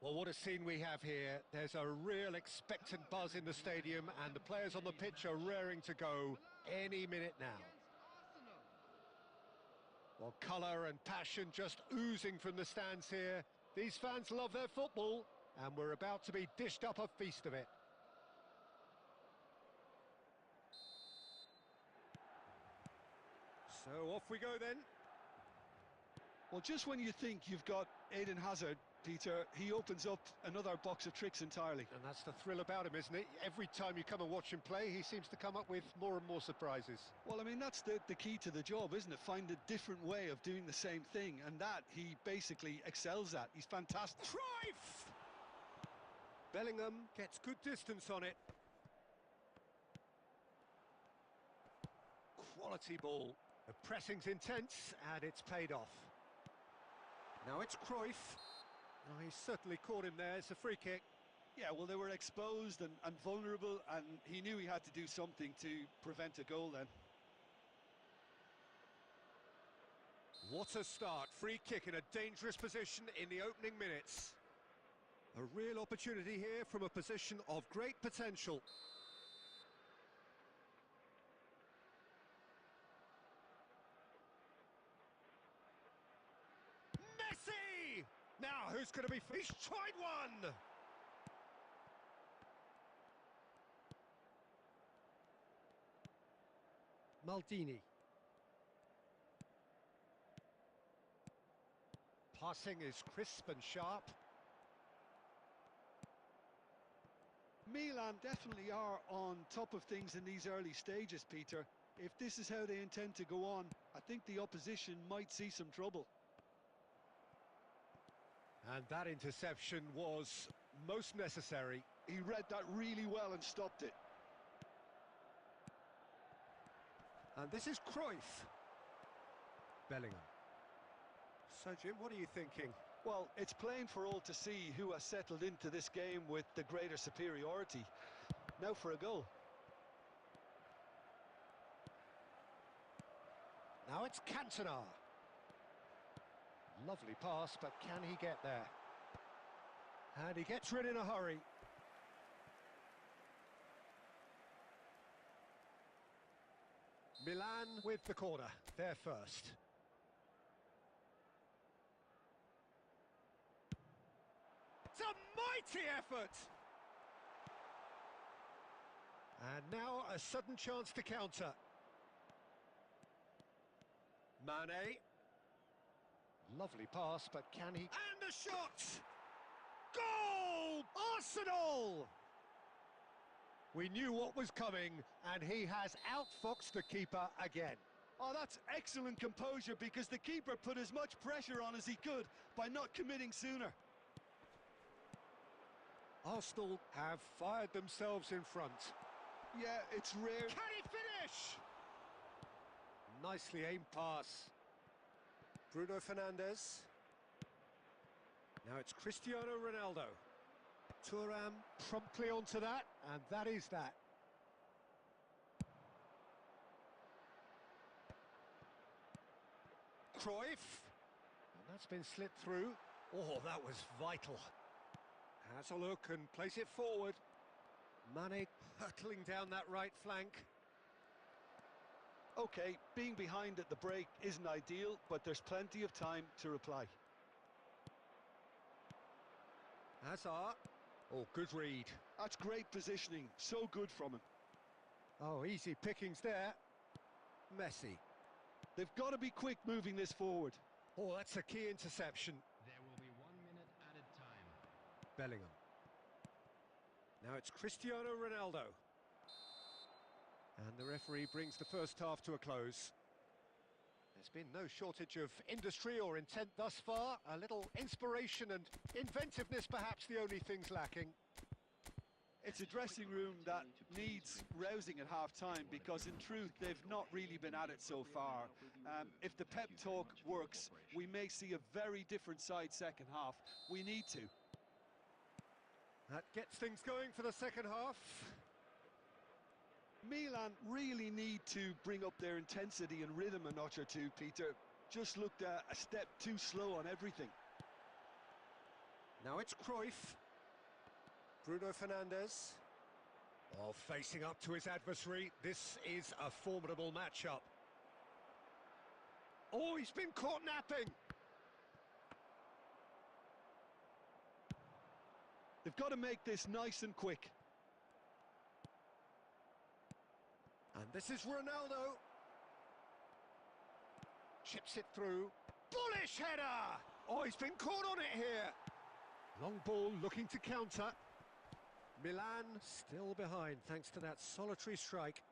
Well, what a scene we have here. There's a real expectant buzz in the stadium, and the players on the pitch are raring to go any minute now. Well, colour and passion just oozing from the stands here. These fans love their football, and we're about to be dished up a feast of it. So off we go then. Well, just when you think you've got Eden Hazard, Peter, he opens up another box of tricks entirely. And that's the thrill about him, isn't it? Every time you come and watch him play, he seems to come up with more and more surprises. Well, I mean, that's the key to the job, isn't it? Find a different way of doing the same thing, and that he basically excels at. He's fantastic. Cruyff! Bellingham gets good distance on it. Quality ball. The pressing's intense, and it's paid off. Now it's Cruyff. Oh, he's certainly caught him there. It's a free kick. Yeah, well, they were exposed and vulnerable, and he knew he had to do something to prevent a goal then. What a start. Free kick in a dangerous position in the opening minutes. A real opportunity here from a position of great potential. Messi! Now, who's going to be... He's tried one! Maldini. Passing is crisp and sharp. Milan definitely are on top of things in these early stages, Peter. If this is how they intend to go on, I think the opposition might see some trouble. And that interception was most necessary. He read that really well and stopped it. And this is Cruyff. Bellingham. So, Jim, what are you thinking? Well, it's plain for all to see who has settled into this game with the greater superiority. Now for a goal. Now it's Cantona. Lovely pass, but can he get there? And he gets rid in a hurry. Milan with the corner. They're first. It's a mighty effort! And now a sudden chance to counter. Mane. Lovely pass, but can he... And the shot! Goal! Arsenal! We knew what was coming, and he has outfoxed the keeper again. Oh, that's excellent composure, because the keeper put as much pressure on as he could by not committing sooner. Arsenal have fired themselves in front. Yeah, it's rare. Can he finish? Nicely aimed pass. Bruno Fernandes. Now it's Cristiano Ronaldo. Thuram promptly onto that, and that is that. Cruyff. And that's been slipped through. Oh, that was vital. Has a look and plays it forward. Mane hurtling down that right flank. Okay, being behind at the break isn't ideal, but there's plenty of time to reply. Hazard. Oh, good read. That's great positioning, so good from him. Oh, easy pickings there. Messi. They've got to be quick moving this forward. Oh, that's a key interception. There will be 1 minute added time. Bellingham. Now it's Cristiano Ronaldo. And the referee brings the first half to a close. There's been no shortage of industry or intent thus far. A little inspiration and inventiveness, perhaps the only things lacking. It's a dressing room that needs rousing at half-time, because in truth they've not really been at it so far. If the pep talk works, we may see a very different side second half. We need to. That gets things going for the second half. Milan really need to bring up their intensity and rhythm a notch or two, Peter. Just looked a step too slow on everything. Now it's Cruyff. Bruno Fernandes. Oh, facing up to his adversary. This is a formidable matchup. Oh, he's been caught napping. They've got to make this nice and quick. And this is Ronaldo. Chips it through. Bullish header! Oh, he's been caught on it here. Long ball looking to counter. Milan still behind thanks to that solitary strike.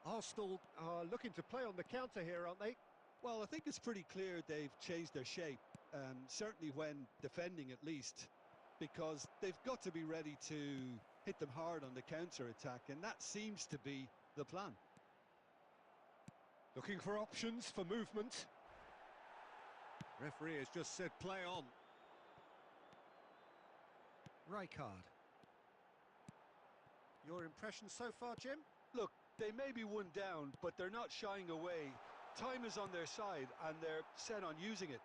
Arsenal are looking to play on the counter here, aren't they? Well, I think it's pretty clear they've changed their shape, certainly when defending at least, because they've got to be ready to hit them hard on the counter-attack, and that seems to be the plan. Looking for options for movement. Referee has just said play on. Rijkaard. Your impression so far, Jim? Look, they may be one down, but they're not shying away. Time is on their side, and they're set on using it.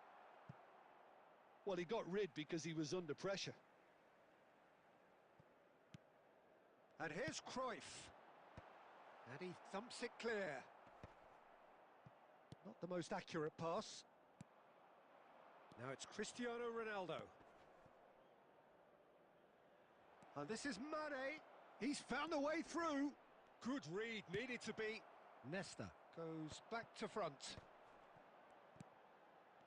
Well, he got rid because he was under pressure. And here's Cruyff. And he thumps it clear. Not the most accurate pass. Now it's Cristiano Ronaldo. And this is Mane. He's found a way through. Good read, needed to be. Nesta goes back to front.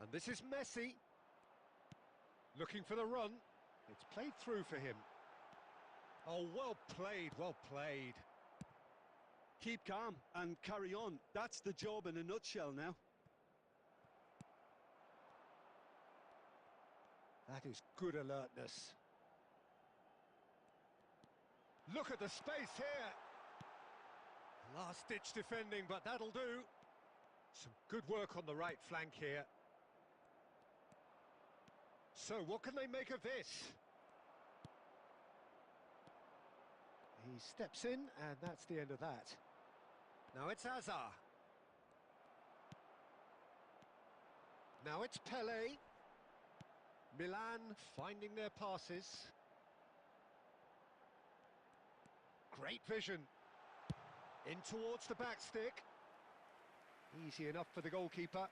And this is Messi. Looking for the run. It's played through for him. Oh, well played, well played. Keep calm and carry on. That's the job in a nutshell now. That is good alertness. Look at the space here. Last-ditch defending, but that'll do. Some good work on the right flank here. So, what can they make of this? He steps in, and that's the end of that. Now it's Hazard. Now it's Pele. Milan finding their passes. Great vision. In towards the back stick. Easy enough for the goalkeeper.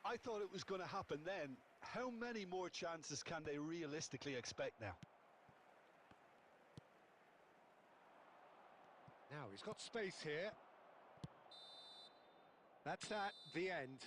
I thought it was going to happen then. How many more chances can they realistically expect now? Now he's got space here. That's that, the end.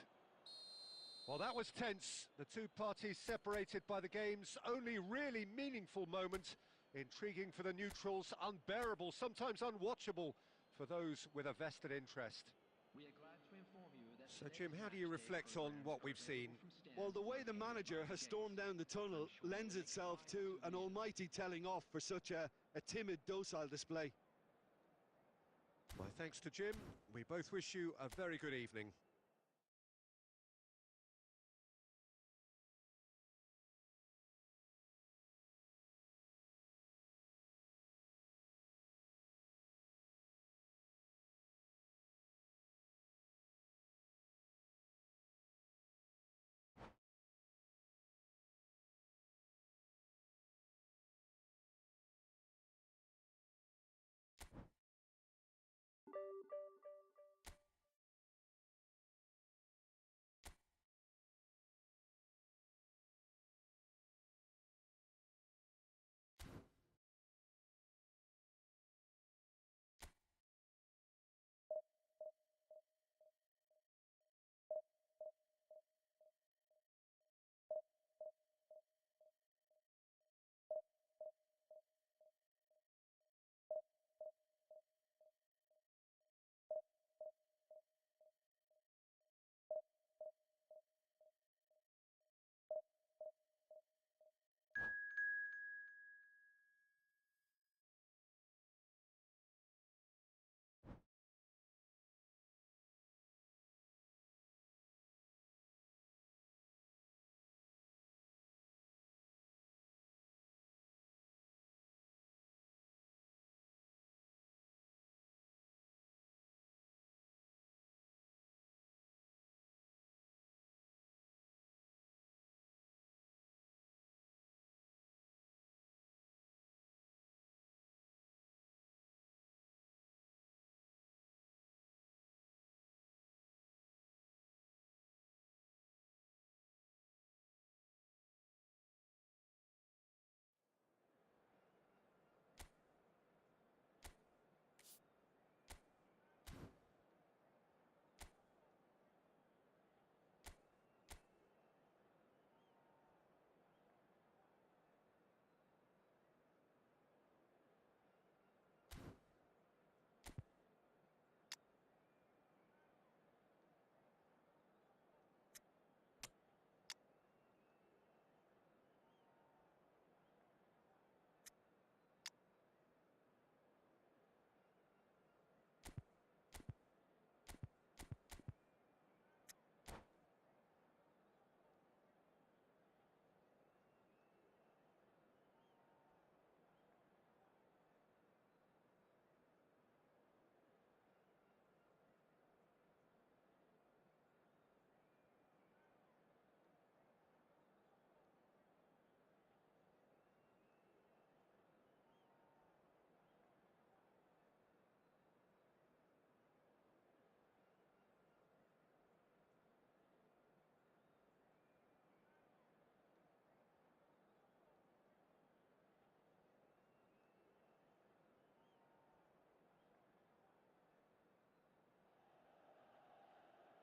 Well, that was tense. The two parties separated by the game's only really meaningful moment. Intriguing for the neutrals, unbearable, sometimes unwatchable for those with a vested interest. We are glad to inform you that So, Jim, how do you reflect on what we've seen? Well, the way the manager has stormed down the tunnel lends itself to an almighty telling off for such a timid, docile display. My thanks to Jim. We both wish you a very good evening.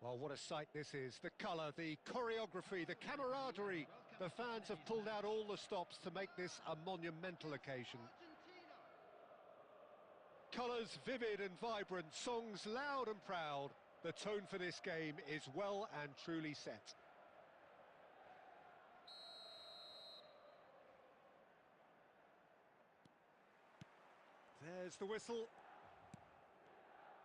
Well, what a sight this is. The colour, the choreography, the camaraderie. The fans have pulled out all the stops to make this a monumental occasion. Colours vivid and vibrant, songs loud and proud. The tone for this game is well and truly set. There's the whistle.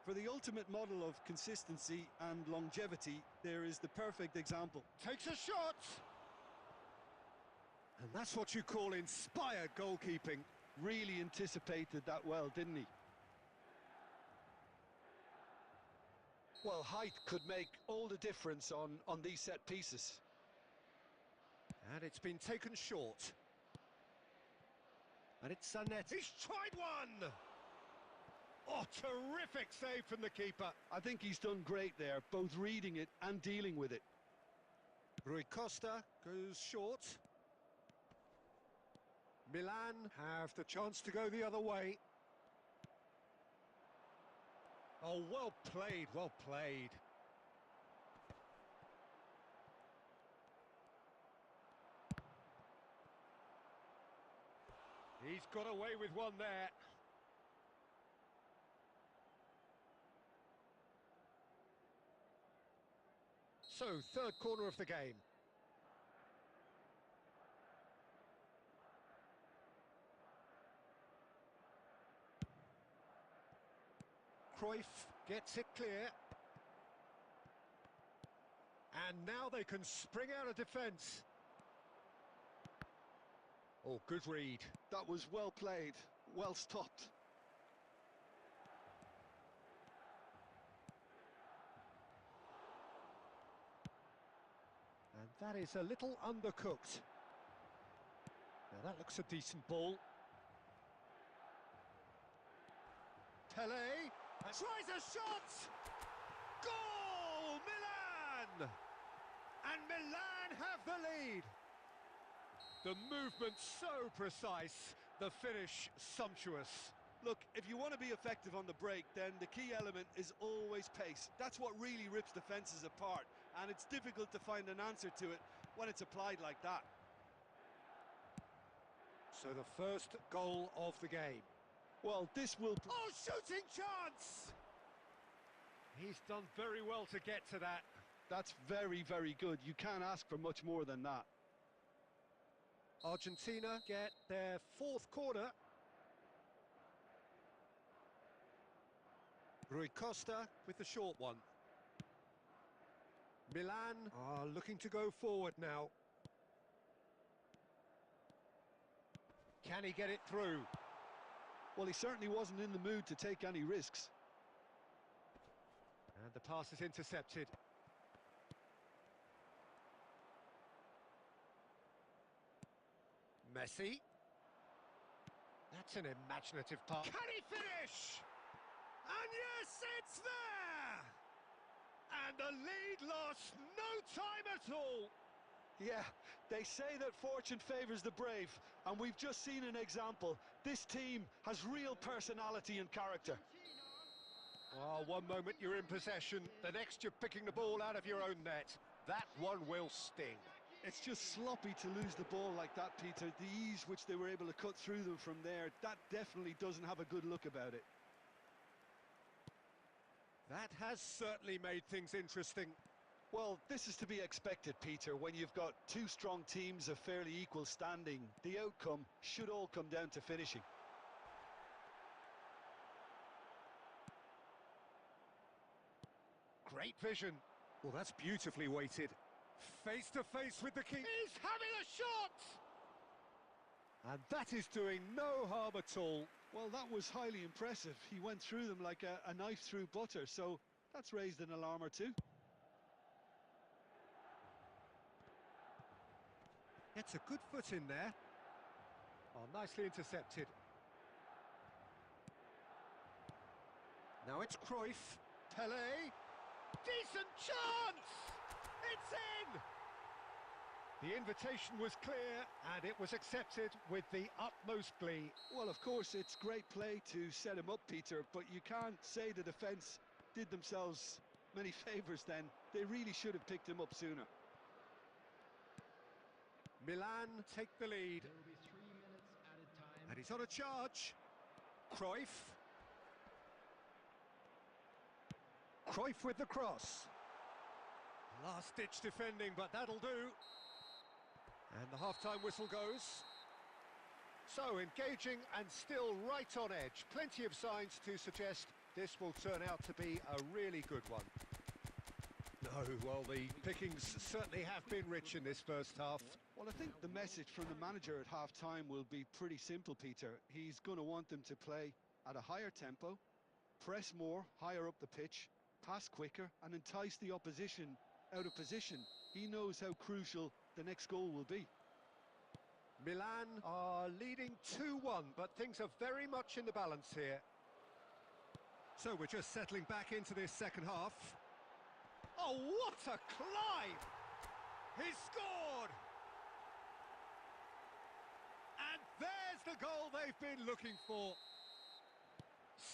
For the ultimate model of consistency and longevity, there is the perfect example. Takes a shot! And that's what you call inspired goalkeeping. Really anticipated that well, didn't he? Well, height could make all the difference on these set pieces. And it's been taken short. And it's Sanet. He's tried one! Oh, terrific save from the keeper. I think he's done great there, both reading it and dealing with it. Rui Costa goes short. Milan have the chance to go the other way. Oh, well played, well played. He's got away with one there. So, third corner of the game. Cruyff gets it clear. And now they can spring out of defence. Oh, good read. That was well played, well stopped. And that is a little undercooked. Now that looks a decent ball. Pele tries a shot! Goal! Milan! And Milan have the lead. The movement so precise, the finish sumptuous. Look, if you want to be effective on the break, then the key element is always pace. That's what really rips defences apart, and it's difficult to find an answer to it when it's applied like that. So the first goal of the game. Well, this will... Oh, shooting chance! He's done very well to get to that. That's very, very good. You can't ask for much more than that. Argentina get their fourth corner. Rui Costa with the short one. Milan are looking to go forward now. Can he get it through? Well, he certainly wasn't in the mood to take any risks. And the pass is intercepted. Messi. That's an imaginative pass. Can he finish? And yes, it's there! And the lead lost no time at all. Yeah, they say that fortune favours the brave, and we've just seen an example. This team has real personality and character. Oh, one moment you're in possession, the next you're picking the ball out of your own net. That one will sting. It's just sloppy to lose the ball like that, Peter. The ease which they were able to cut through them from there, that definitely doesn't have a good look about it. That has certainly made things interesting. Well, this is to be expected, Peter. When you've got two strong teams of fairly equal standing, the outcome should all come down to finishing. Great vision. Well, that's beautifully weighted. Face to face with the keeper. He's having a shot! And that is doing no harm at all. Well, that was highly impressive. He went through them like a knife through butter, so that's raised an alarm or two. Gets a good foot in there. Oh, nicely intercepted. Now it's Cruyff. Pele. Decent chance! It's in! The invitation was clear and it was accepted with the utmost glee. Well, of course, it's great play to set him up, Peter, but you can't say the defence did themselves many favours then. They really should have picked him up sooner. Milan take the lead. There will be 3 minutes added time. And he's on a charge. Cruyff. Cruyff with the cross. Last-ditch defending, but that'll do. And the half-time whistle goes. So, engaging and still right on edge. Plenty of signs to suggest this will turn out to be a really good one. No, well, the pickings certainly have been rich in this first half. Well, I think the message from the manager at half-time will be pretty simple, Peter. He's going to want them to play at a higher tempo, press more, higher up the pitch, pass quicker, and entice the opposition out of position. He knows how crucial the next goal will be. Milan are leading 2-1, but things are very much in the balance here. So we're just settling back into this second half. Oh, what a climb! He's scored! And there's the goal they've been looking for.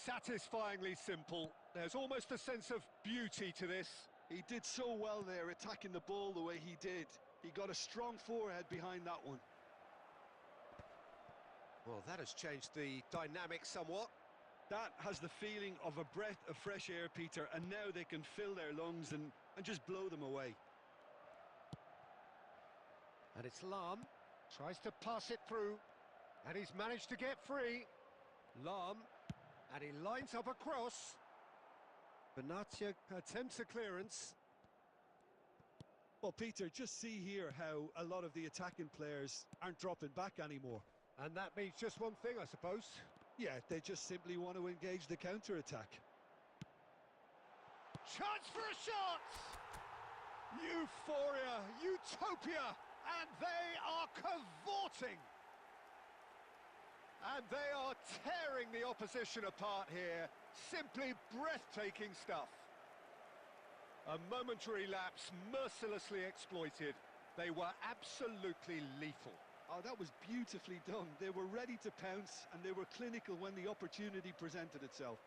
Satisfyingly simple. There's almost a sense of beauty to this. He did so well there, attacking the ball the way he did. He got a strong forehead behind that one. Well, that has changed the dynamic somewhat. That has the feeling of a breath of fresh air, Peter, and now they can fill their lungs and just blow them away. And it's Lahm, tries to pass it through, and he's managed to get free. Lahm, and he lines up a cross. Benatia attempts a clearance. Well, Peter, just see here how a lot of the attacking players aren't dropping back anymore. And that means just one thing, I suppose. Yeah, they just simply want to engage the counter-attack. Chance for a shot! Euphoria, utopia, and they are cavorting. And they are tearing the opposition apart here. Simply breathtaking stuff. A momentary lapse mercilessly exploited. They were absolutely lethal. Oh, that was beautifully done. They were ready to pounce, and they were clinical when the opportunity presented itself.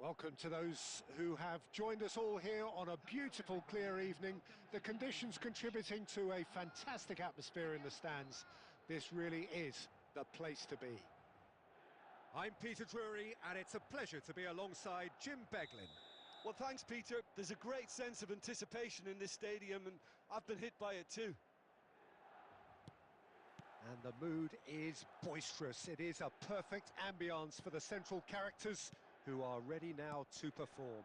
Welcome to those who have joined us all here on a beautiful, clear evening. The conditions contributing to a fantastic atmosphere in the stands. This really is the place to be. I'm Peter Drury, and it's a pleasure to be alongside Jim Beglin. Well, thanks, Peter. There's a great sense of anticipation in this stadium, and I've been hit by it too. And the mood is boisterous. It is a perfect ambience for the central characters who are ready now to perform.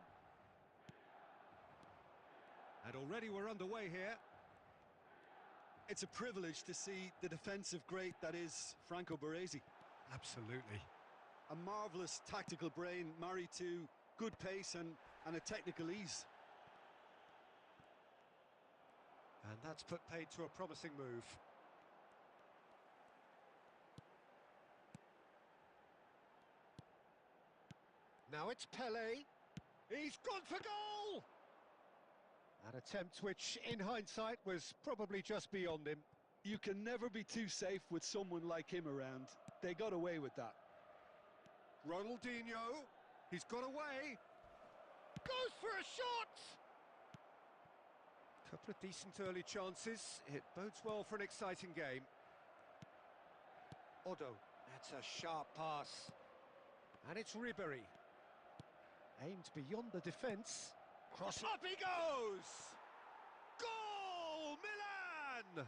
And already we're underway here. It's a privilege to see the defensive great that is Franco Baresi. Absolutely. A marvellous tactical brain married to good pace and a technical ease. And that's put paid to a promising move. Now it's Pele. He's gone for goal! An attempt which, in hindsight, was probably just beyond him. You can never be too safe with someone like him around. They got away with that. Ronaldinho, he's got away. Goes for a shot! Couple of decent early chances. It bodes well for an exciting game. Odo, that's a sharp pass. And it's Ribery. Aimed beyond the defence. Cross, up he goes! Goal! Milan!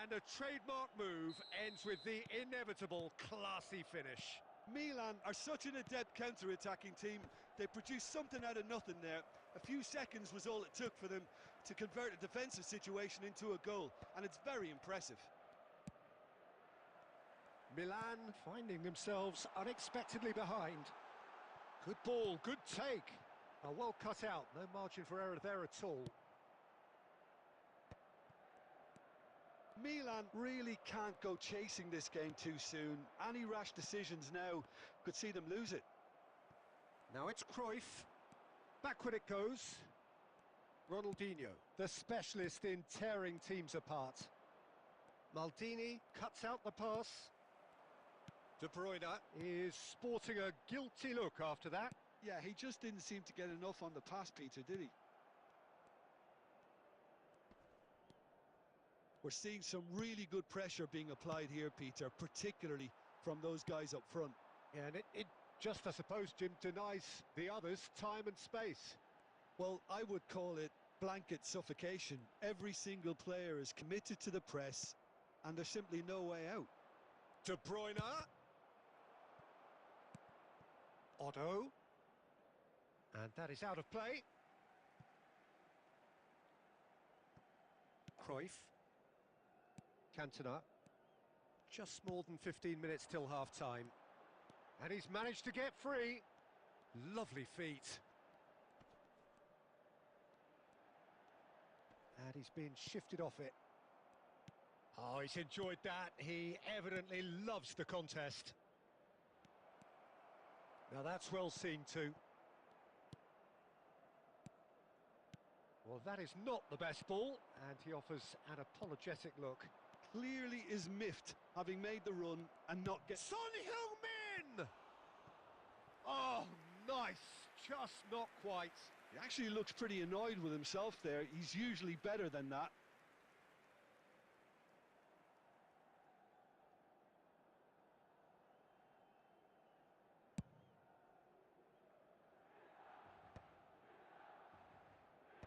And a trademark move ends with the inevitable classy finish. Milan are such an adept counter-attacking team. They produced something out of nothing there. A few seconds was all it took for them to convert a defensive situation into a goal, and it's very impressive. Milan finding themselves unexpectedly behind. Good ball, good take. Well cut out, no margin for error there at all. Milan really can't go chasing this game too soon. Any rash decisions now could see them lose it. Now it's Cruyff. Backward it goes. Ronaldinho, the specialist in tearing teams apart. Maldini cuts out the pass. De Bruyne is sporting a guilty look after that. Yeah, he just didn't seem to get enough on the pass, Peter, did he? We're seeing some really good pressure being applied here, Peter, particularly from those guys up front. Yeah, and it just, I suppose, Jim, denies the others time and space. Well, I would call it blanket suffocation. Every single player is committed to the press, and there's simply no way out. De Bruyne. Otto. And that is out of play. Cruyff. Cantona. Just more than 15 minutes till half-time. And he's managed to get free. Lovely feet. And he's been shifted off it. Oh, he's enjoyed that. He evidently loves the contest. Now that's well seen too. Well, that is not the best ball, and he offers an apologetic look. Clearly is miffed, having made the run and not get... Son Heung-min! Oh, nice. Just not quite. He actually looks pretty annoyed with himself there. He's usually better than that.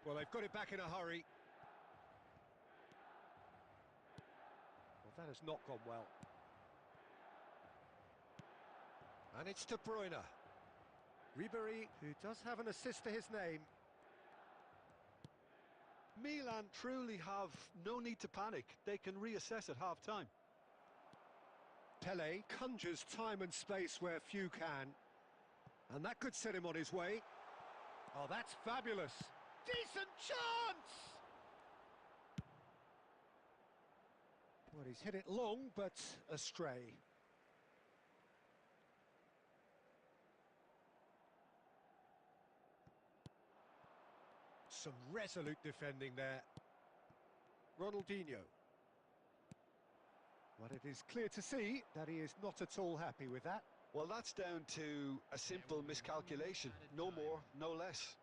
Well, they've got it back in a hurry. Well, that has not gone well. And it's De Bruyne. Ribery, who does have an assist to his name. Milan truly have no need to panic. They can reassess at half-time. Pele conjures time and space where few can. And that could set him on his way. Oh, that's fabulous. Decent chance! Well, he's hit it long, but astray. Some resolute defending there. Ronaldinho. Well, it is clear to see that he is not at all happy with that. Well, that's down to a simple miscalculation. No more, no less.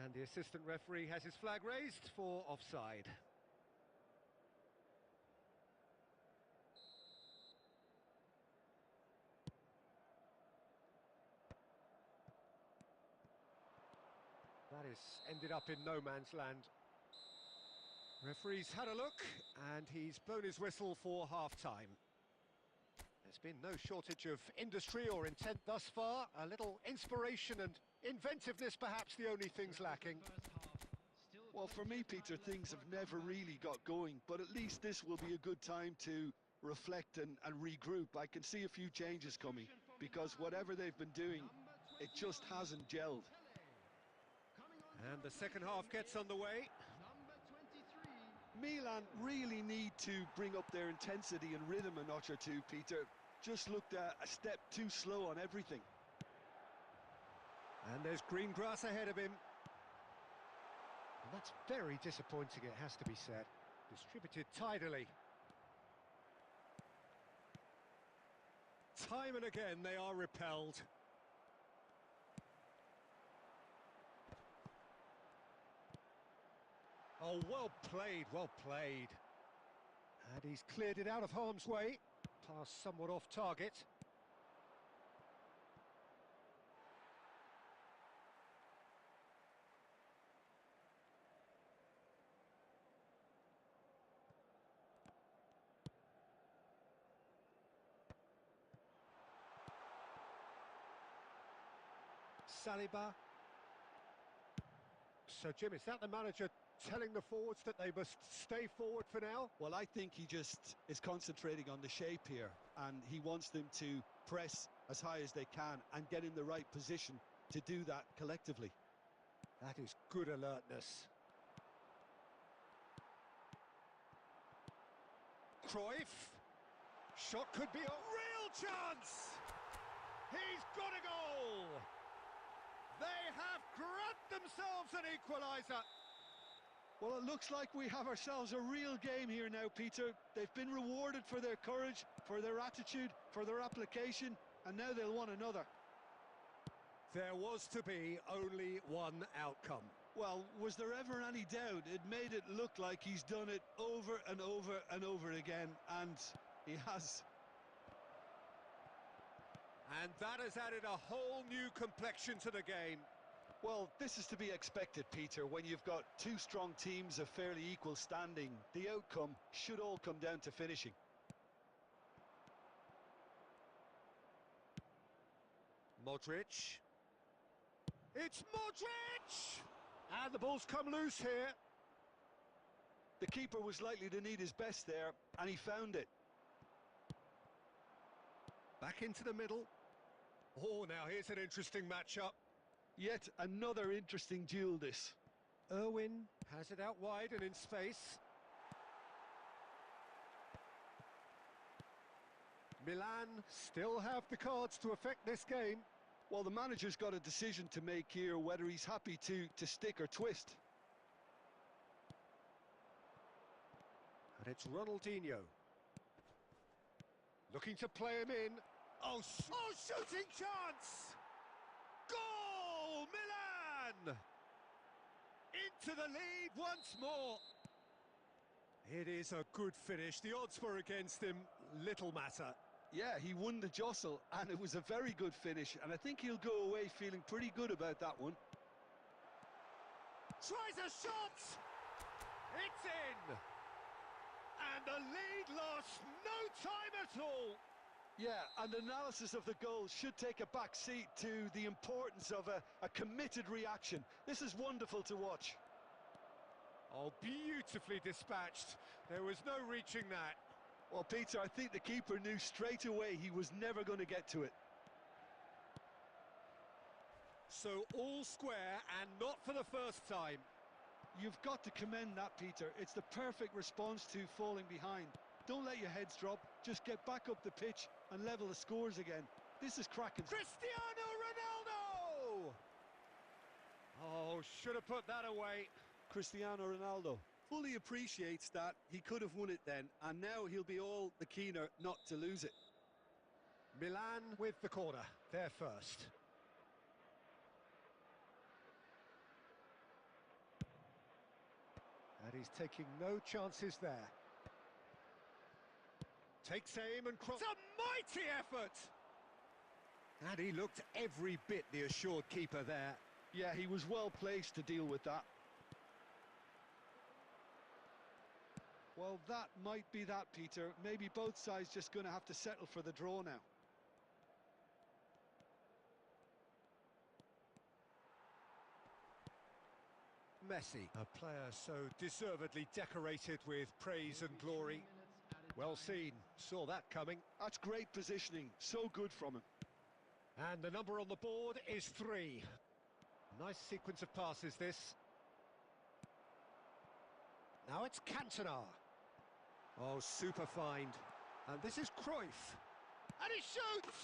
And the assistant referee has his flag raised for offside. That has ended up in no man's land. Referee's had a look, and he's blown his whistle for half-time. There's been no shortage of industry or intent thus far. A little inspiration and inventiveness, perhaps the only things lacking. Well, for me, Peter, things have never really got going, but at least this will be a good time to reflect and regroup. I can see a few changes coming, because whatever they've been doing, it just hasn't gelled. And the second half gets underway. Milan really need to bring up their intensity and rhythm a notch or two, Peter. Just looked a step too slow on everything. And there's green grass ahead of him. And that's very disappointing, it has to be said. Distributed tidily. Time and again they are repelled. Oh, well played, well played. And he's cleared it out of harm's way. Pass somewhat off target. Saliba. So, Jim, is that the manager telling the forwards that they must stay forward for now? Well, I think he just is concentrating on the shape here, and he wants them to press as high as they can and get in the right position to do that collectively. That is good alertness. Cruyff. Shot could be a real chance! He's got a goal! They have grabbed themselves an equaliser! Well, it looks like we have ourselves a real game here now, Peter. They've been rewarded for their courage, for their attitude, for their application, and now they'll want another. There was to be only one outcome. Well, was there ever any doubt? It made it look like he's done it over and over and over again, and he has. And that has added a whole new complexion to the game. Well, this is to be expected, Peter. When you've got two strong teams of fairly equal standing, the outcome should all come down to finishing. Modric. It's Modric! And the ball's come loose here. The keeper was likely to need his best there, and he found it. Back into the middle. Oh, now here's an interesting matchup. Yet another interesting duel, this. Irwin has it out wide and in space. Milan still have the cards to affect this game. Well, the manager's got a decision to make here, whether he's happy to stick or twist. And it's Ronaldinho. Looking to play him in. Oh, shooting chance! Goal! Milan! Into the lead once more. It is a good finish. The odds were against him. Little matter. Yeah, he won the jostle, and it was a very good finish, and I think he'll go away feeling pretty good about that one. Tries a shot! It's in! And the lead lost no time at all. Yeah, and analysis of the goal should take a back seat to the importance of a committed reaction. This is wonderful to watch. Oh, beautifully dispatched. There was no reaching that. Well, Peter, I think the keeper knew straight away he was never going to get to it. So all square, and not for the first time. You've got to commend that, Peter. It's the perfect response to falling behind. Don't let your heads drop. Just get back up the pitch and level the scores again. This is cracking. Cristiano Ronaldo! Oh, should have put that away. Cristiano Ronaldo fully appreciates that he could have won it then, and now he'll be all the keener not to lose it. Milan with the corner, there first. And he's taking no chances there. Takes aim and cross. It's a mighty effort! And he looked every bit the assured keeper there. Yeah, he was well placed to deal with that. Well, that might be that, Peter. Maybe both sides just going to have to settle for the draw now. Messi, a player so deservedly decorated with praise and glory. Well seen, saw that coming. That's great positioning, so good from him. And the number on the board is 3. Nice sequence of passes, this. Now it's Cantona. Oh, super find. And this is Cruyff. And he shoots!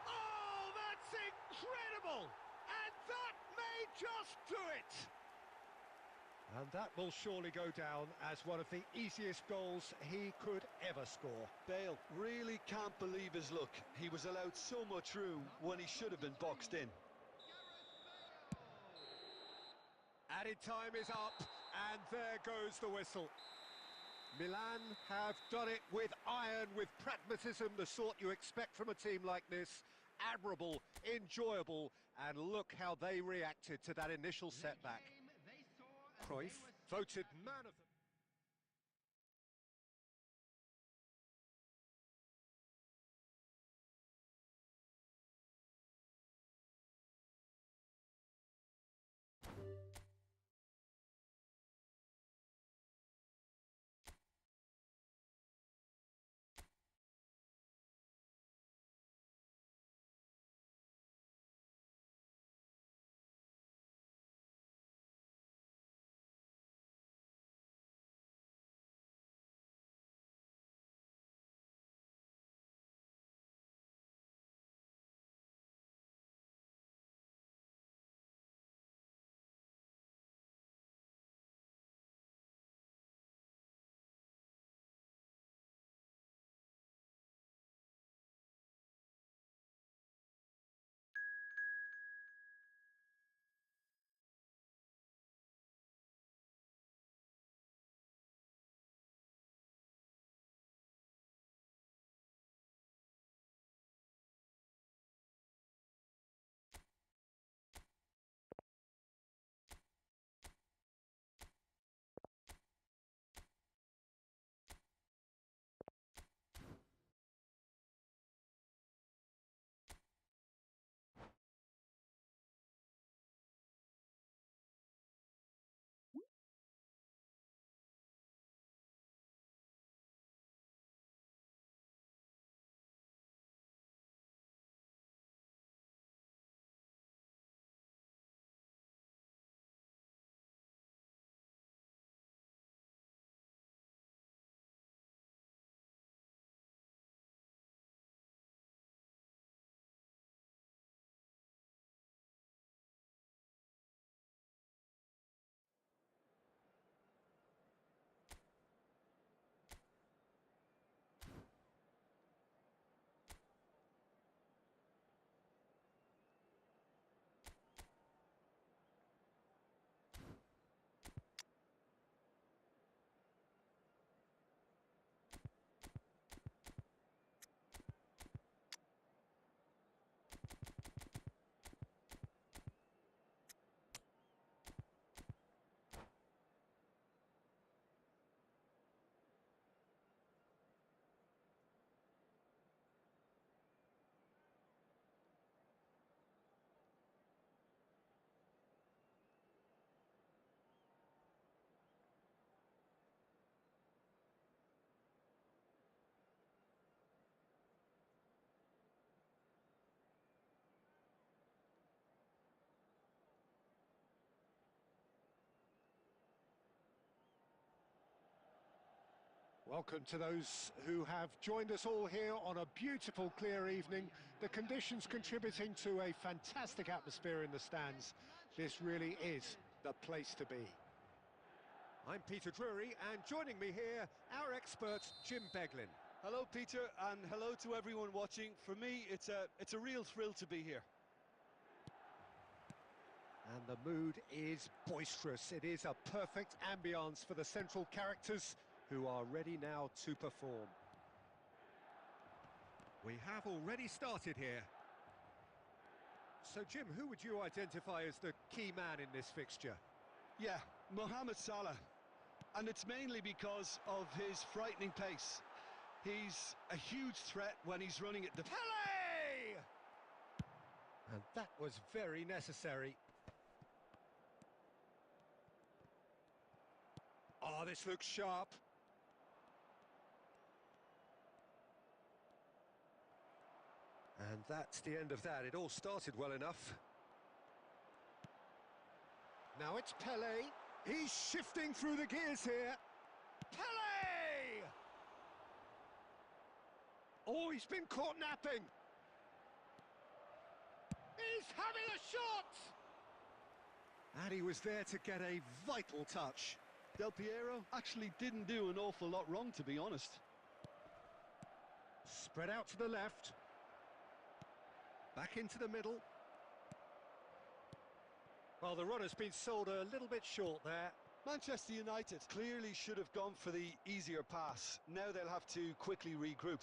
Oh, that's incredible! And that may just do it! And that will surely go down as one of the easiest goals he could ever score. Bale really can't believe his luck. He was allowed so much room when he should have been boxed in. Added time is up, and there goes the whistle. Milan have done it with iron, with pragmatism, the sort you expect from a team like this. Admirable, enjoyable, and look how they reacted to that initial setback. Cruyff, voted man of the... Welcome to those who have joined us all here on a beautiful, clear evening. The conditions contributing to a fantastic atmosphere in the stands. This really is the place to be. I'm Peter Drury, and joining me here, our expert, Jim Beglin. Hello, Peter, and hello to everyone watching. For me, it's a real thrill to be here. And the mood is boisterous. It is a perfect ambience for the central characters who are ready now to perform. We have already started here. So, Jim, who would you identify as the key man in this fixture? Yeah, Mohamed Salah. And it's mainly because of his frightening pace. He's a huge threat when he's running at the... Pele! And that was very necessary. Oh, this looks sharp. And that's the end of that. It all started well enough. Now it's Pele. He's shifting through the gears here. Pele! Oh, he's been caught napping. He's having a shot! And he was there to get a vital touch. Del Piero actually didn't do an awful lot wrong, to be honest. Spread out to the left. Back into the middle. Well, the run has been sold a little bit short there. Manchester United clearly should have gone for the easier pass. Now they'll have to quickly regroup.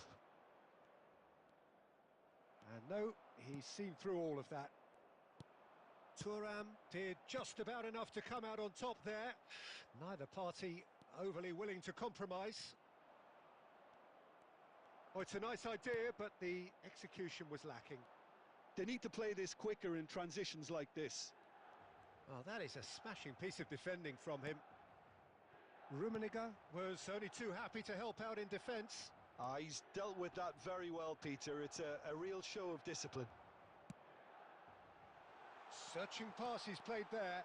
And no, he's seen through all of that. Thuram did just about enough to come out on top there. Neither party overly willing to compromise. Oh, it's a nice idea, but the execution was lacking. They need to play this quicker in transitions like this. Oh, that is a smashing piece of defending from him. Rummenigge was only too happy to help out in defence. He's dealt with that very well, Peter. It's a real show of discipline. Searching pass he's played there.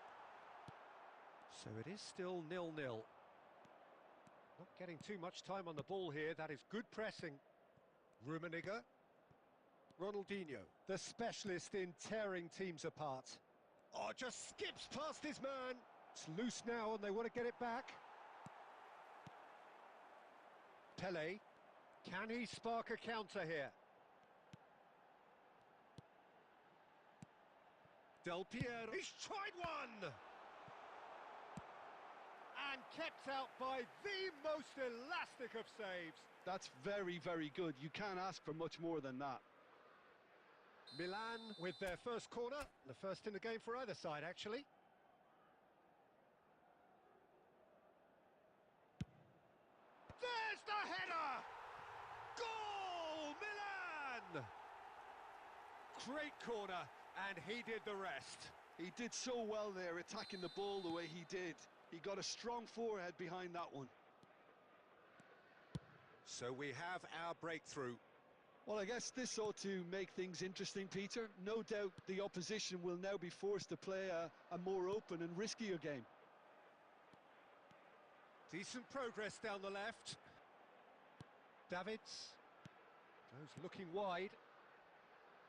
So it is still 0-0. Not getting too much time on the ball here. That is good pressing. Rummenigge. Ronaldinho, the specialist in tearing teams apart. Oh, just skips past his man. It's loose now and they want to get it back. Pele. Can he spark a counter here? Del Piero. He's tried one! And kept out by the most elastic of saves. That's very, very good. You can't ask for much more than that. Milan with their first corner. The first in the game for either side, actually. There's the header! Goal, Milan! Great corner, and he did the rest. He did so well there, attacking the ball the way he did. He got a strong forehead behind that one. So we have our breakthrough. Well, I guess this ought to make things interesting, Peter. No doubt the opposition will now be forced to play a more open and riskier game. Decent progress down the left. Davids goes looking wide.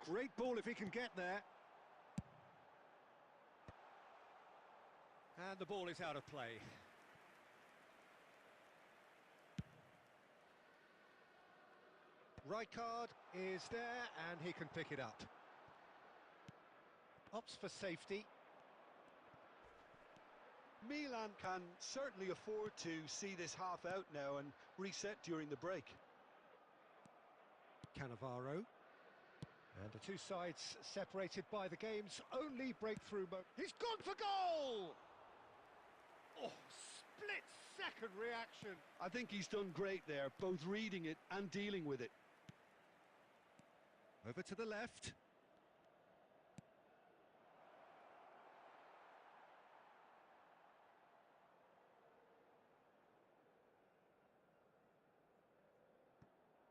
Great ball if he can get there. And the ball is out of play. Rijkaard is there and he can pick it up. Opts for safety. Milan can certainly afford to see this half out now and reset during the break. Cannavaro. And the two sides separated by the game's only breakthrough moment. He's gone for goal! Oh, split-second reaction. I think he's done great there, both reading it and dealing with it. Over to the left.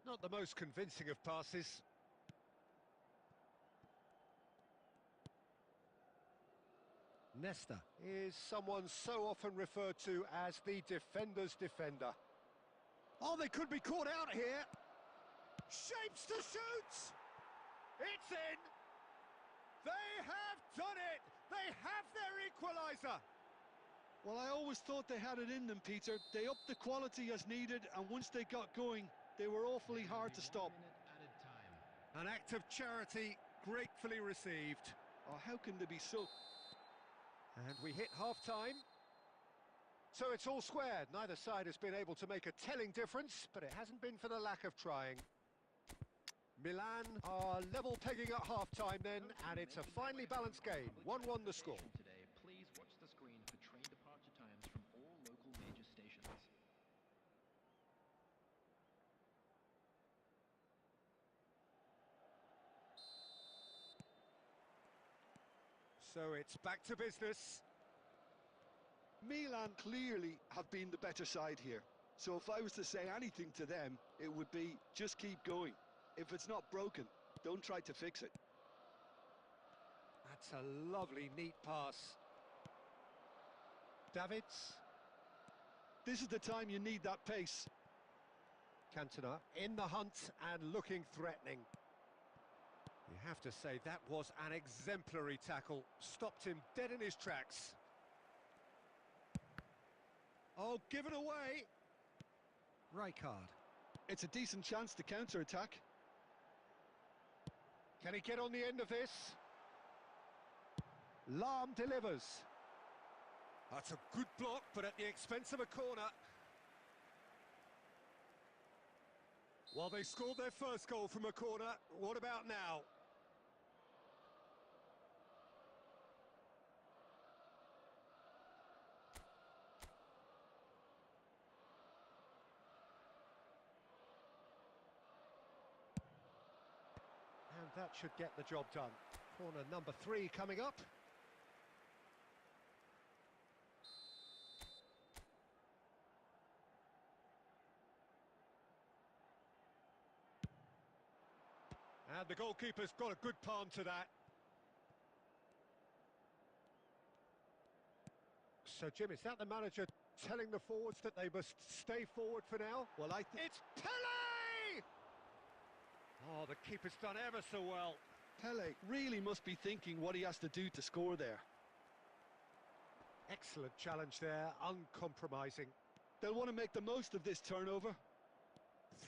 Not the most convincing of passes. Nesta is someone so often referred to as the defender's defender. Oh, they could be caught out here. Shapes to shoot! It's in! They have done it! They have their equaliser! Well, I always thought they had it in them, Peter. They upped the quality as needed, and once they got going, they were awfully hard to stop. 1 minute added time. An act of charity gratefully received. Oh, how can they be so... And we hit half-time. So it's all squared. Neither side has been able to make a telling difference, but it hasn't been for the lack of trying. Milan are level pegging at half-time then, and it's a finely balanced game. 1-1 the score. Today, please watch the screen for train departure times from all local major stations. So it's back to business. Milan clearly have been the better side here. So if I was to say anything to them, it would be just keep going. If it's not broken, don't try to fix it. That's a lovely, neat pass. Davids. This is the time you need that pace. Cantona in the hunt and looking threatening. You have to say that was an exemplary tackle. Stopped him dead in his tracks. Oh, given away. Rijkaard. It's a decent chance to counter-attack. Can he get on the end of this? Lahm delivers. That's a good block, but at the expense of a corner. Well, they scored their first goal from a corner. What about now? And that should get the job done. Corner number 3 coming up. And the goalkeeper's got a good palm to that. So, Jim, is that the manager telling the forwards that they must stay forward for now? Well, I think... It's Pele! Oh, the keeper's done ever so well. Pele really must be thinking what he has to do to score there. Excellent challenge there, uncompromising. They'll want to make the most of this turnover.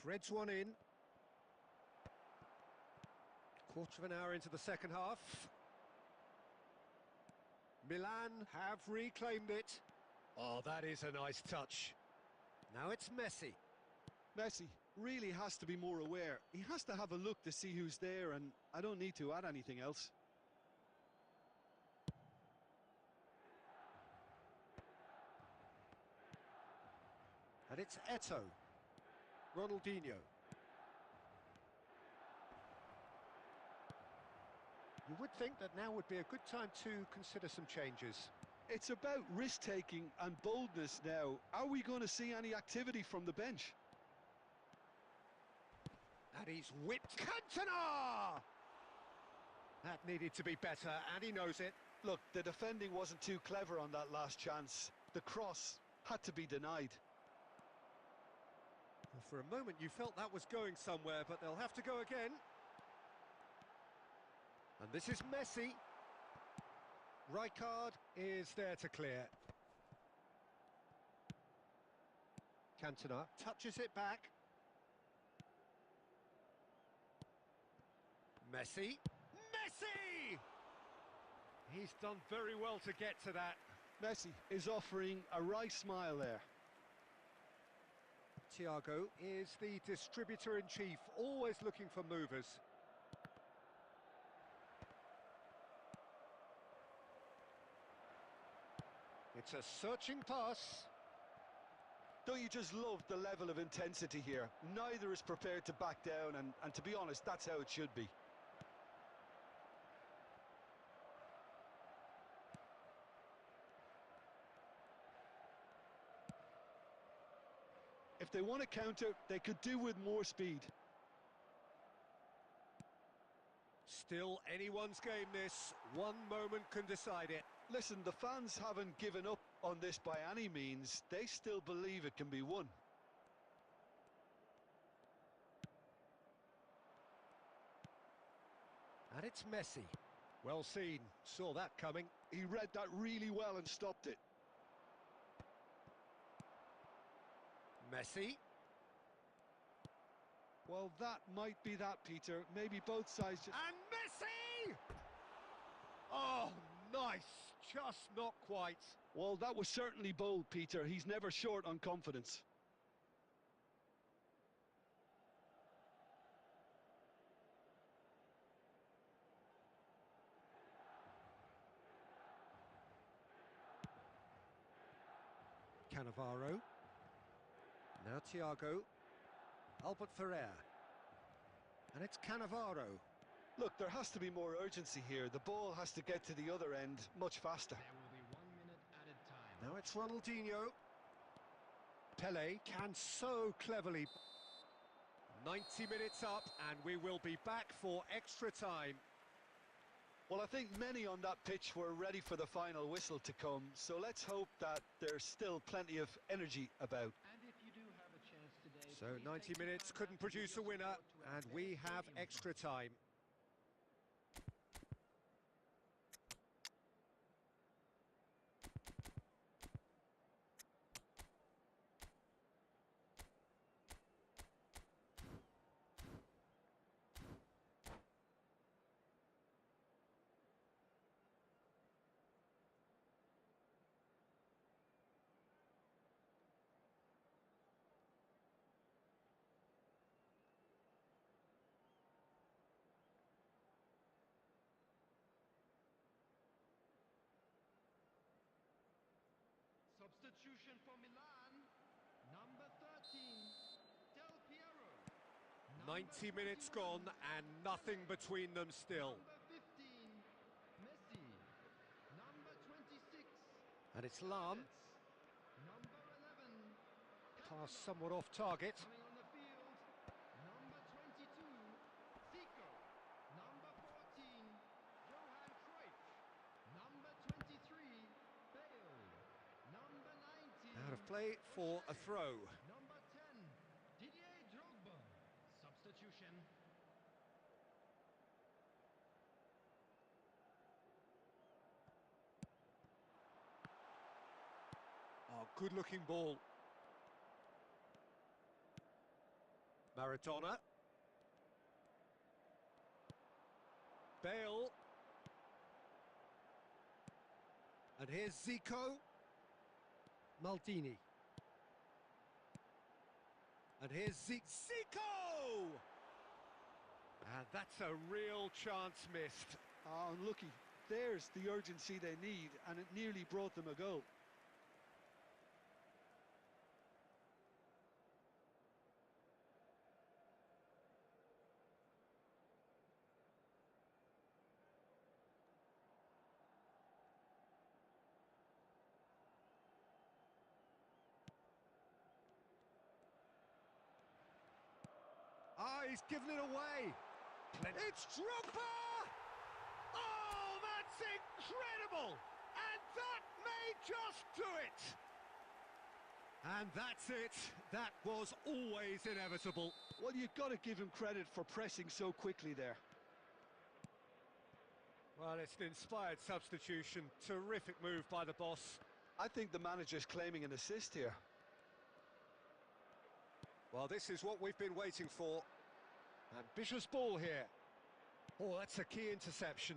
Threads one in. Quarter of an hour into the second half. Milan have reclaimed it. Oh, that is a nice touch. Now it's Messi. Messi really has to be more aware. He has to have a look to see who's there, and I don't need to add anything else. And it's Eto'o. Ronaldinho. You would think that now would be a good time to consider some changes. It's about risk-taking and boldness now. Are we going to see any activity from the bench? And he's whipped. Cantona! That needed to be better, and he knows it. Look, the defending wasn't too clever on that last chance. The cross had to be denied. Well, for a moment you felt that was going somewhere, but they'll have to go again. And this is Messi. Rijkaard is there to clear. Cantona touches it back. Messi. Messi! He's done very well to get to that. Messi is offering a wry smile there. Thiago is the distributor-in-chief, always looking for movers. It's a searching pass. Don't you just love the level of intensity here? Neither is prepared to back down, and to be honest, that's how it should be. If they want to counter, they could do with more speed. Still anyone's game this. One moment can decide it. Listen, the fans haven't given up on this by any means. They still believe it can be won. And it's Messi. Well seen. Saw that coming. He read that really well and stopped it. Messi. Well, that might be that, Peter. Maybe both sides just... And Messi! Oh, nice. Just not quite. Well, that was certainly bold, Peter. He's never short on confidence. Cannavaro. Now Thiago. Albert Ferrer. And it's Cannavaro. Look, there has to be more urgency here. The ball has to get to the other end much faster. There will be 1 minute added time. Now it's Ronaldinho. Pele can so cleverly... 90 minutes up, and we will be back for extra time. Well, I think many on that pitch were ready for the final whistle to come, so let's hope that there's still plenty of energy about. And if you do have a chance today, So please 90 take the minutes time couldn't out to give produce a your winner, support to our and we best have stadium extra fans. time. Substitution for Milan. Number 13, Del Piero. Number 90 minutes 21, gone, and nothing Pele. between them still. Number 15, Messi. Number 26, And it's Lam. number 11, Pass Cantona. somewhat off target. Coming on the field, number 22, Zico. Number 14, Johan Cruyff. Number 23, Bale. Number 19, Out of play for a throw. number 10, Didier Drogba. Substitution. Oh, good-looking ball. Maradona. Bale. And here's Zico. Maldini. And here's Zico! And that's a real chance missed. Ah, unlucky. There's the urgency they need, and it nearly brought them a goal. Ah, he's given it away. It's Drogba! Oh, that's incredible! And that may just do it! And that's it. That was always inevitable. Well, you've got to give him credit for pressing so quickly there. Well, it's an inspired substitution. Terrific move by the boss. I think the manager's claiming an assist here. Well, this is what we've been waiting for. Ambitious ball here. Oh, that's a key interception.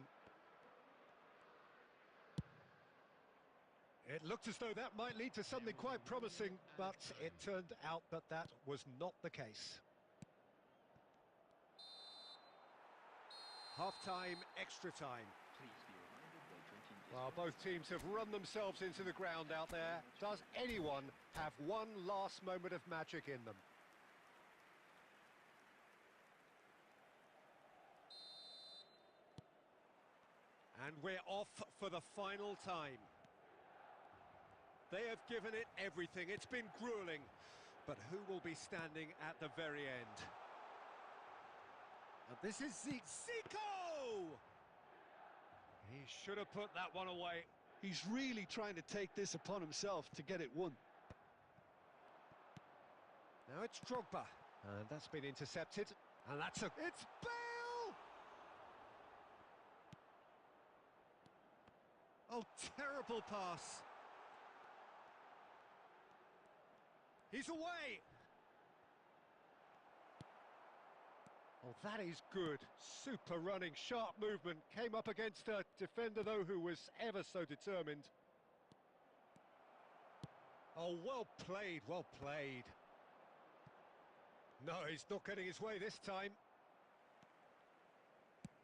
It looked as though that might lead to something quite promising, but it turned out that that was not the case. Half-time, extra time. Please be reminded that drinking is Well, both teams have run themselves into the ground out there. Does anyone have one last moment of magic in them? And we're off for the final time. They have given it everything. It's been grueling. But who will be standing at the very end? And this is Zico! He should have put that one away. He's really trying to take this upon himself to get it won. Now it's Drogba. And that's been intercepted. And that's a... It's Bale! Oh, terrible pass. He's away! Oh, that is good. Super running, sharp movement. Came up against a defender, though, who was ever so determined. Oh, well played, well played. No, he's not getting his way this time.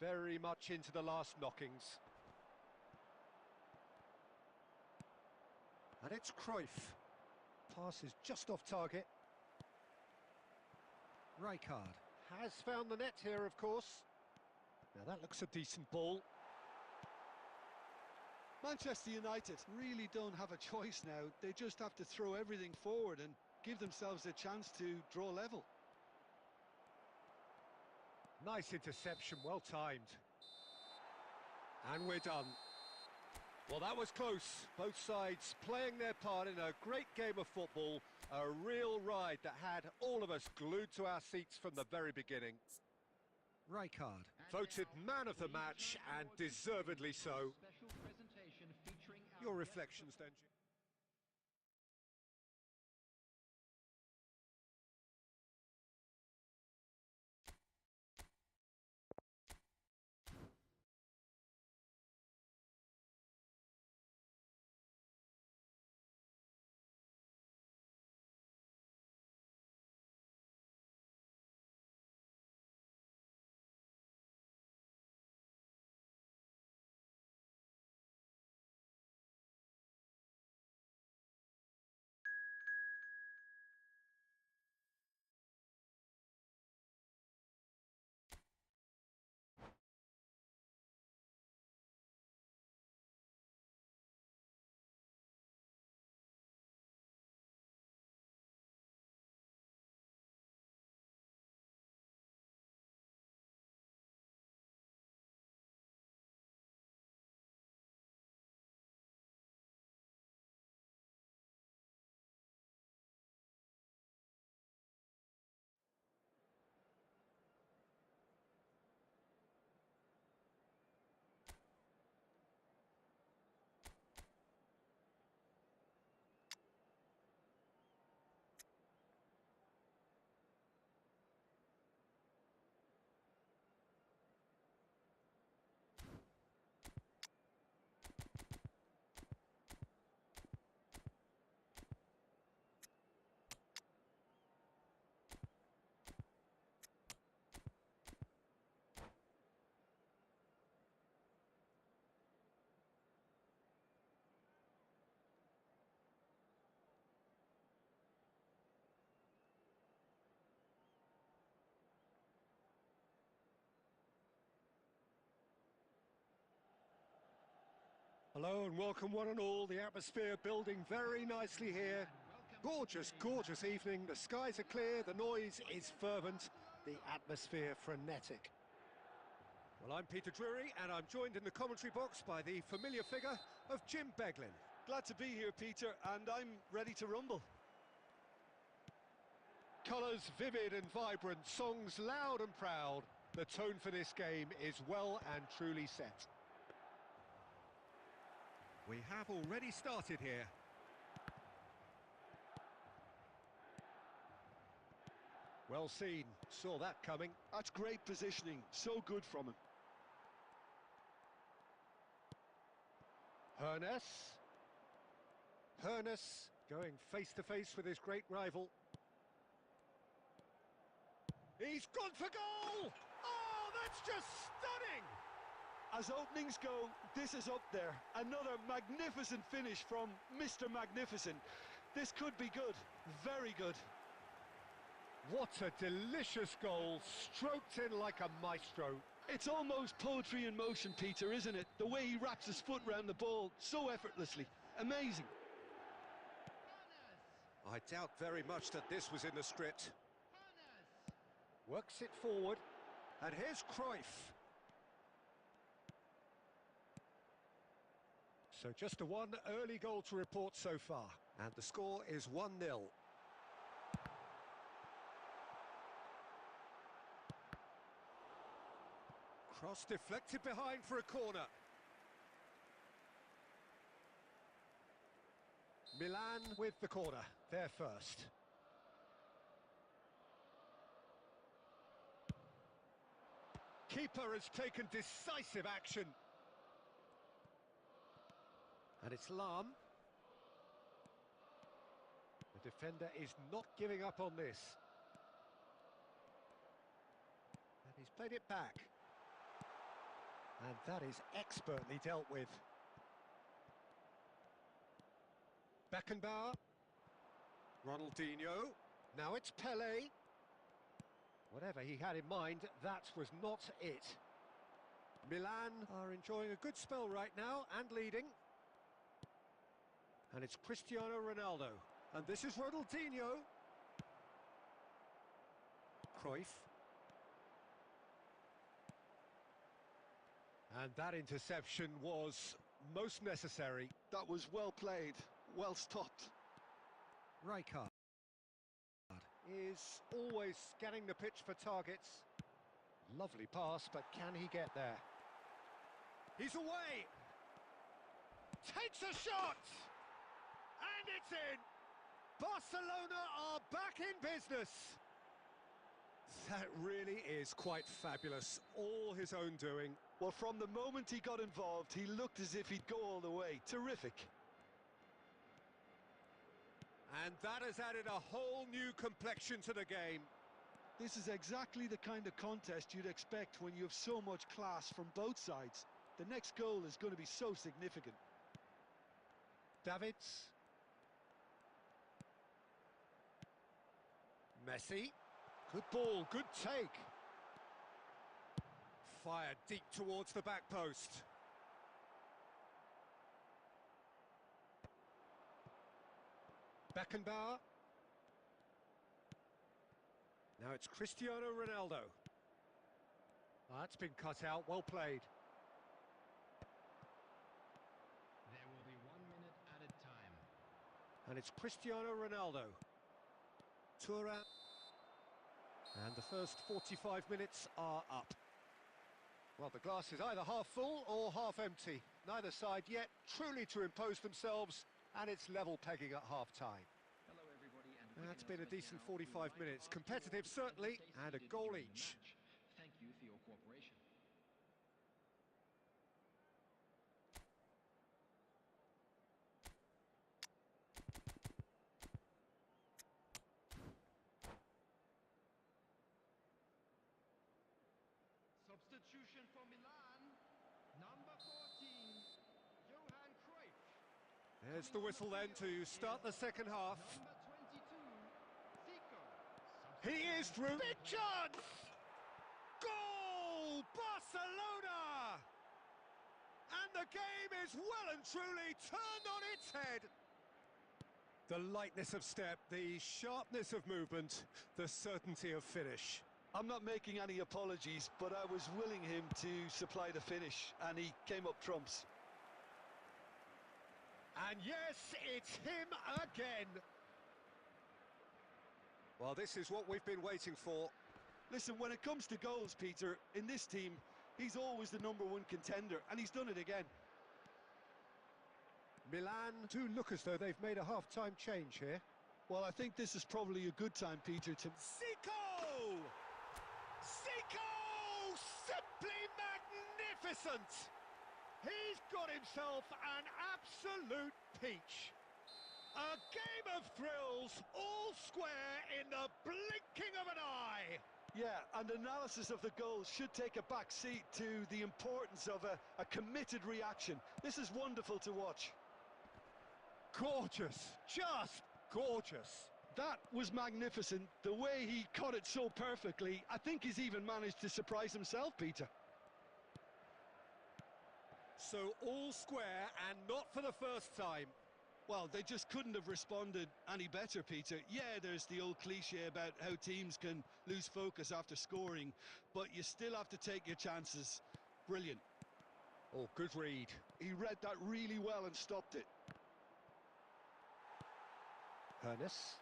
Very much into the last knockings. And it's Cruyff. Pass is just off target. Rijkaard. Has found the net here, of course. Now that looks a decent ball. Manchester United really don't have a choice now. They just have to throw everything forward and give themselves a chance to draw level. Nice interception, well timed. And we're done. Well, that was close. Both sides playing their part in a great game of football. A real ride that had all of us glued to our seats from the very beginning. Rijkaard. Voted man of the match, and deservedly so. Special presentation featuring Your reflections then, Jim? Hello and welcome one and all. The atmosphere building very nicely here. Gorgeous, gorgeous evening. The skies are clear, the noise is fervent, the atmosphere frenetic. Well, I'm Peter Drury and I'm joined in the commentary box by the familiar figure of Jim Beglin. Glad to be here, Peter, and I'm ready to rumble. Colours vivid and vibrant, songs loud and proud. The tone for this game is well and truly set. We have already started here. Well seen, saw that coming. That's great positioning, so good from him. Hernus going face to face with his great rival. He's gone for goal! Oh, that's just stunning! As openings go, this is up there. Another magnificent finish from Mr. Magnificent. This could be good, very good. What a delicious goal, stroked in like a maestro. It's almost poetry in motion, Peter, isn't it? The way he wraps his foot round the ball so effortlessly. Amazing. I doubt very much that this was in the script. Works it forward, and here's Cruyff. So just a one early goal to report so far, and the score is 1-0. Cross deflected behind for a corner. Milan with the corner, there first. keeper has taken decisive action. And it's Lam. The defender is not giving up on this. And he's played it back. And that is expertly dealt with. Beckenbauer. Ronaldinho. Now it's Pele. Whatever he had in mind, that was not it. Milan are enjoying a good spell right now and leading. And it's Cristiano Ronaldo. And this is Ronaldinho. Cruyff. And that interception was most necessary. That was well played, well stopped. Rijkaard is always scanning the pitch for targets. Lovely pass, but can he get there? He's away! Takes a shot! And it's in! Barcelona are back in business! That really is quite fabulous. All his own doing. Well, from the moment he got involved, he looked as if he'd go all the way. Terrific. And that has added a whole new complexion to the game. This is exactly the kind of contest you'd expect when you have so much class from both sides. The next goal is going to be so significant. Davids. Messi. Good ball, good take. Fired deep towards the back post. Beckenbauer. Now it's Cristiano Ronaldo. That's been cut out, well played. There will be 1 minute added time. And it's Cristiano Ronaldo. Thuram. And the first 45 minutes are up. Well, the glass is either half full or half empty. Neither side yet truly to impose themselves, and it's level pegging at half-time. Hello, everybody, and That's quick been a decent announcement now. We 45 would like to minutes. ask you all Competitive, to certainly, stay and a seated goal during the each. match. Thank you for your cooperation. Substitution for Milan. Number 14, Johan Cruyff. There's the whistle then to start the second half. Number 22, Zico. He is through. Big chance! Goal! Barcelona! And the game is well and truly turned on its head. The lightness of step, the sharpness of movement, the certainty of finish. I'm not making any apologies, but I was willing him to supply the finish, and he came up trumps. And yes, it's him again. Well, this is what we've been waiting for. Listen, when it comes to goals, Peter, in this team, he's always the #1 contender, and he's done it again. Milan do look as though they've made a half-time change here. Well, I think this is probably a good time, Peter, to... Zico! Zico! Simply magnificent! He's got himself an absolute peach. A game of thrills, all square in the blinking of an eye. Yeah, and analysis of the goals should take a back seat to the importance of a committed reaction. This is wonderful to watch. Gorgeous, just gorgeous. That was magnificent. The way he caught it so perfectly, I think he's even managed to surprise himself, Peter. So all square and not for the first time. Well, they just couldn't have responded any better, Peter. Yeah, there's the old cliche about how teams can lose focus after scoring, but you still have to take your chances. Brilliant. Oh, good read. He read that really well and stopped it. Hernes.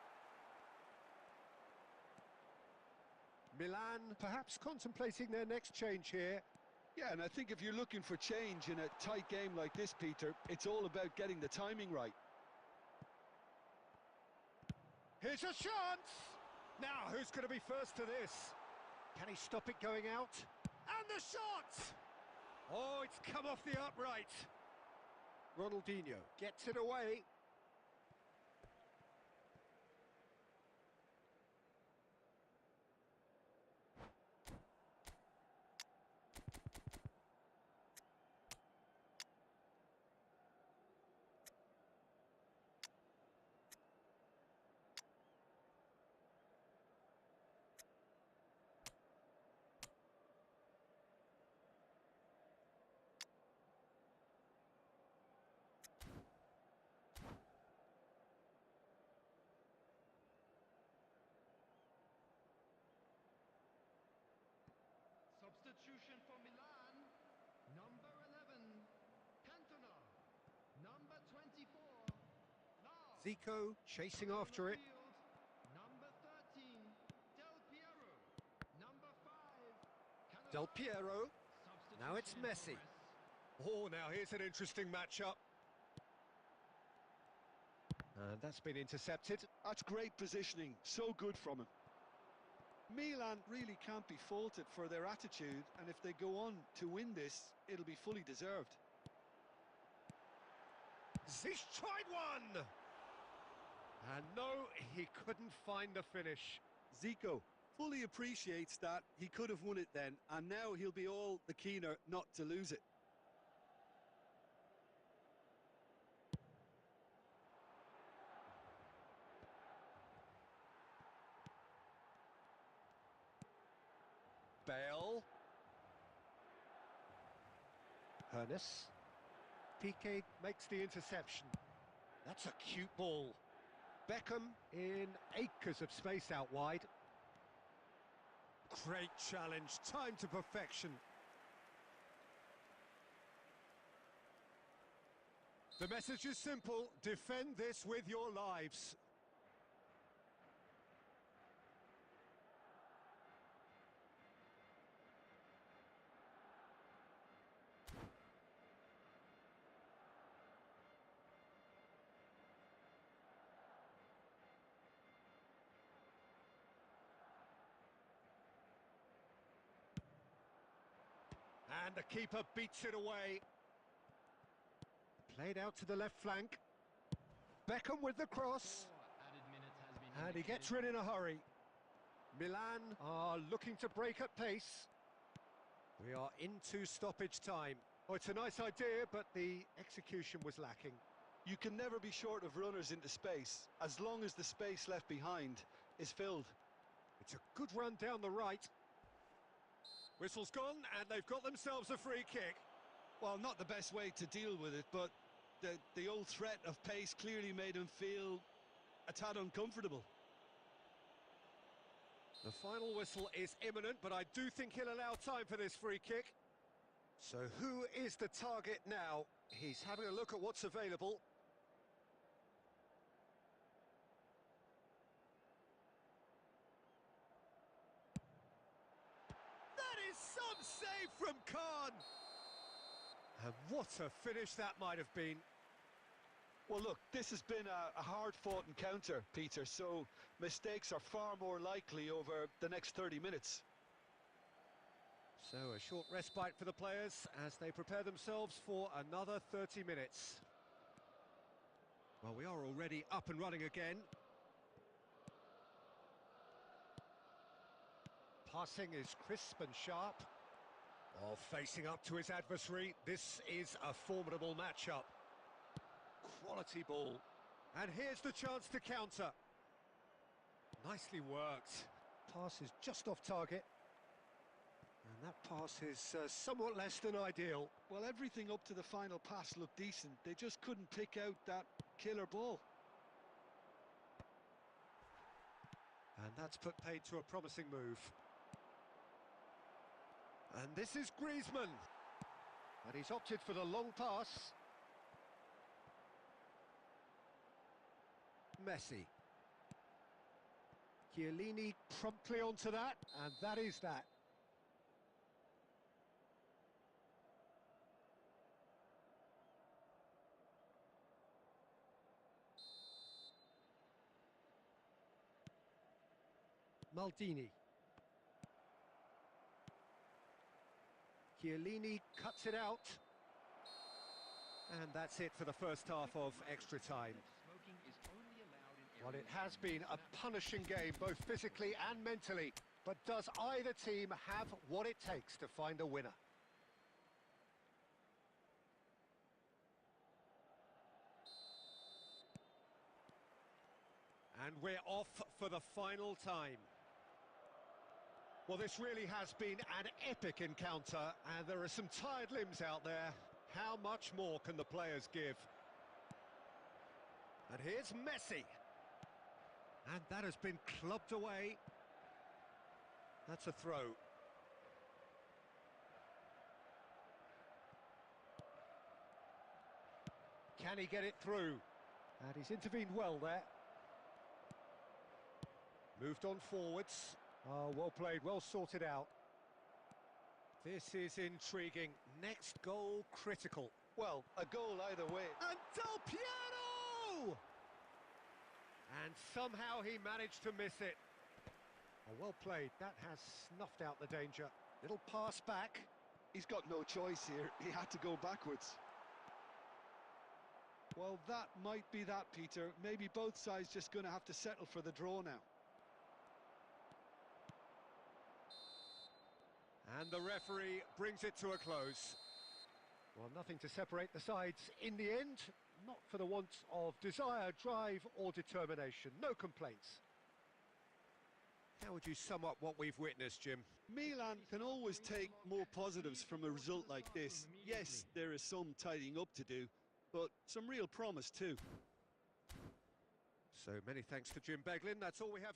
Milan perhaps contemplating their next change here. Yeah, and I think if you're looking for change in a tight game like this, Peter, it's all about getting the timing right. Here's a chance! Now, who's going to be first to this? Can he stop it going out? And the shot! Oh, it's come off the upright. Ronaldinho gets it away. Substitution for Milan, number 11, Cantona, number 24, Lars. Zico chasing after it. Field, number 13, Del Piero, number 5, Del Piero. Now it's Substitution in Messi. progress. Oh, now here's an interesting matchup. And that's been intercepted. That's great positioning, so good from him. Milan really can't be faulted for their attitude, and if they go on to win this, it'll be fully deserved. He's tried one! And no, he couldn't find the finish. Zico fully appreciates that he could have won it then, and now he'll be all the keener not to lose it. Bale. Hernes. Piqué makes the interception. That's a cute ball. Beckham in acres of space out wide. Great challenge, time to perfection. The message is simple, defend this with your lives. And the keeper beats it away. Played out to the left flank. Beckham with the cross. 4 added minutes has been And he gets rid in a hurry. Milan are looking to break at pace. We are into stoppage time. Oh, it's a nice idea, but the execution was lacking. You can never be short of runners into space, as long as the space left behind is filled. It's a good run down the right. Whistle's gone, and they've got themselves a free kick. Well, not the best way to deal with it, but the old threat of pace clearly made him feel a tad uncomfortable. The final whistle is imminent, but I do think he'll allow time for this free kick. So who is the target now? He's having a look at what's available. That is some save from Khan! And what a finish that might have been. Well, look, this has been a hard-fought encounter, Peter, so mistakes are far more likely over the next 30 minutes. So a short respite for the players as they prepare themselves for another 30 minutes. Well, we are already up and running again. Passing is crisp and sharp. Oh, facing up to his adversary, this is a formidable matchup. Quality ball. And here's the chance to counter. Nicely worked. Pass is just off target. And that pass is somewhat less than ideal. Well, everything up to the final pass looked decent. They just couldn't pick out that killer ball. And that's put paid to a promising move. And this is Griezmann. And he's opted for the long pass. Messi. Chiellini promptly onto that, and that is that. Maldini. Chiellini cuts it out. And that's it for the first half of extra time. Smoking is only allowed in Well, it areas has been a punishing game, both physically and mentally. But does either team have what it takes to find a winner? And we're off for the final time. Well, this really has been an epic encounter, and there are some tired limbs out there. How much more can the players give? And here's Messi. And that has been clubbed away. That's a throw. Can he get it through? And he's intervened well there. Moved on forwards. Oh, well played, well sorted out. This is intriguing. Next goal critical. Well, a goal either way. And Del Piero! And somehow he managed to miss it. Oh, well played. That has snuffed out the danger. Little pass back. He's got no choice here. He had to go backwards. Well, that might be that, Peter. Maybe both sides just going to have to settle for the draw now. And the referee brings it to a close. Well, nothing to separate the sides in the end. Not for the want of desire, drive or determination. No complaints. How would you sum up what we've witnessed, Jim? Milan can always take more positives from a result like this. Yes, there is some tidying up to do, but some real promise too. So many thanks to Jim Beglin. That's all we have.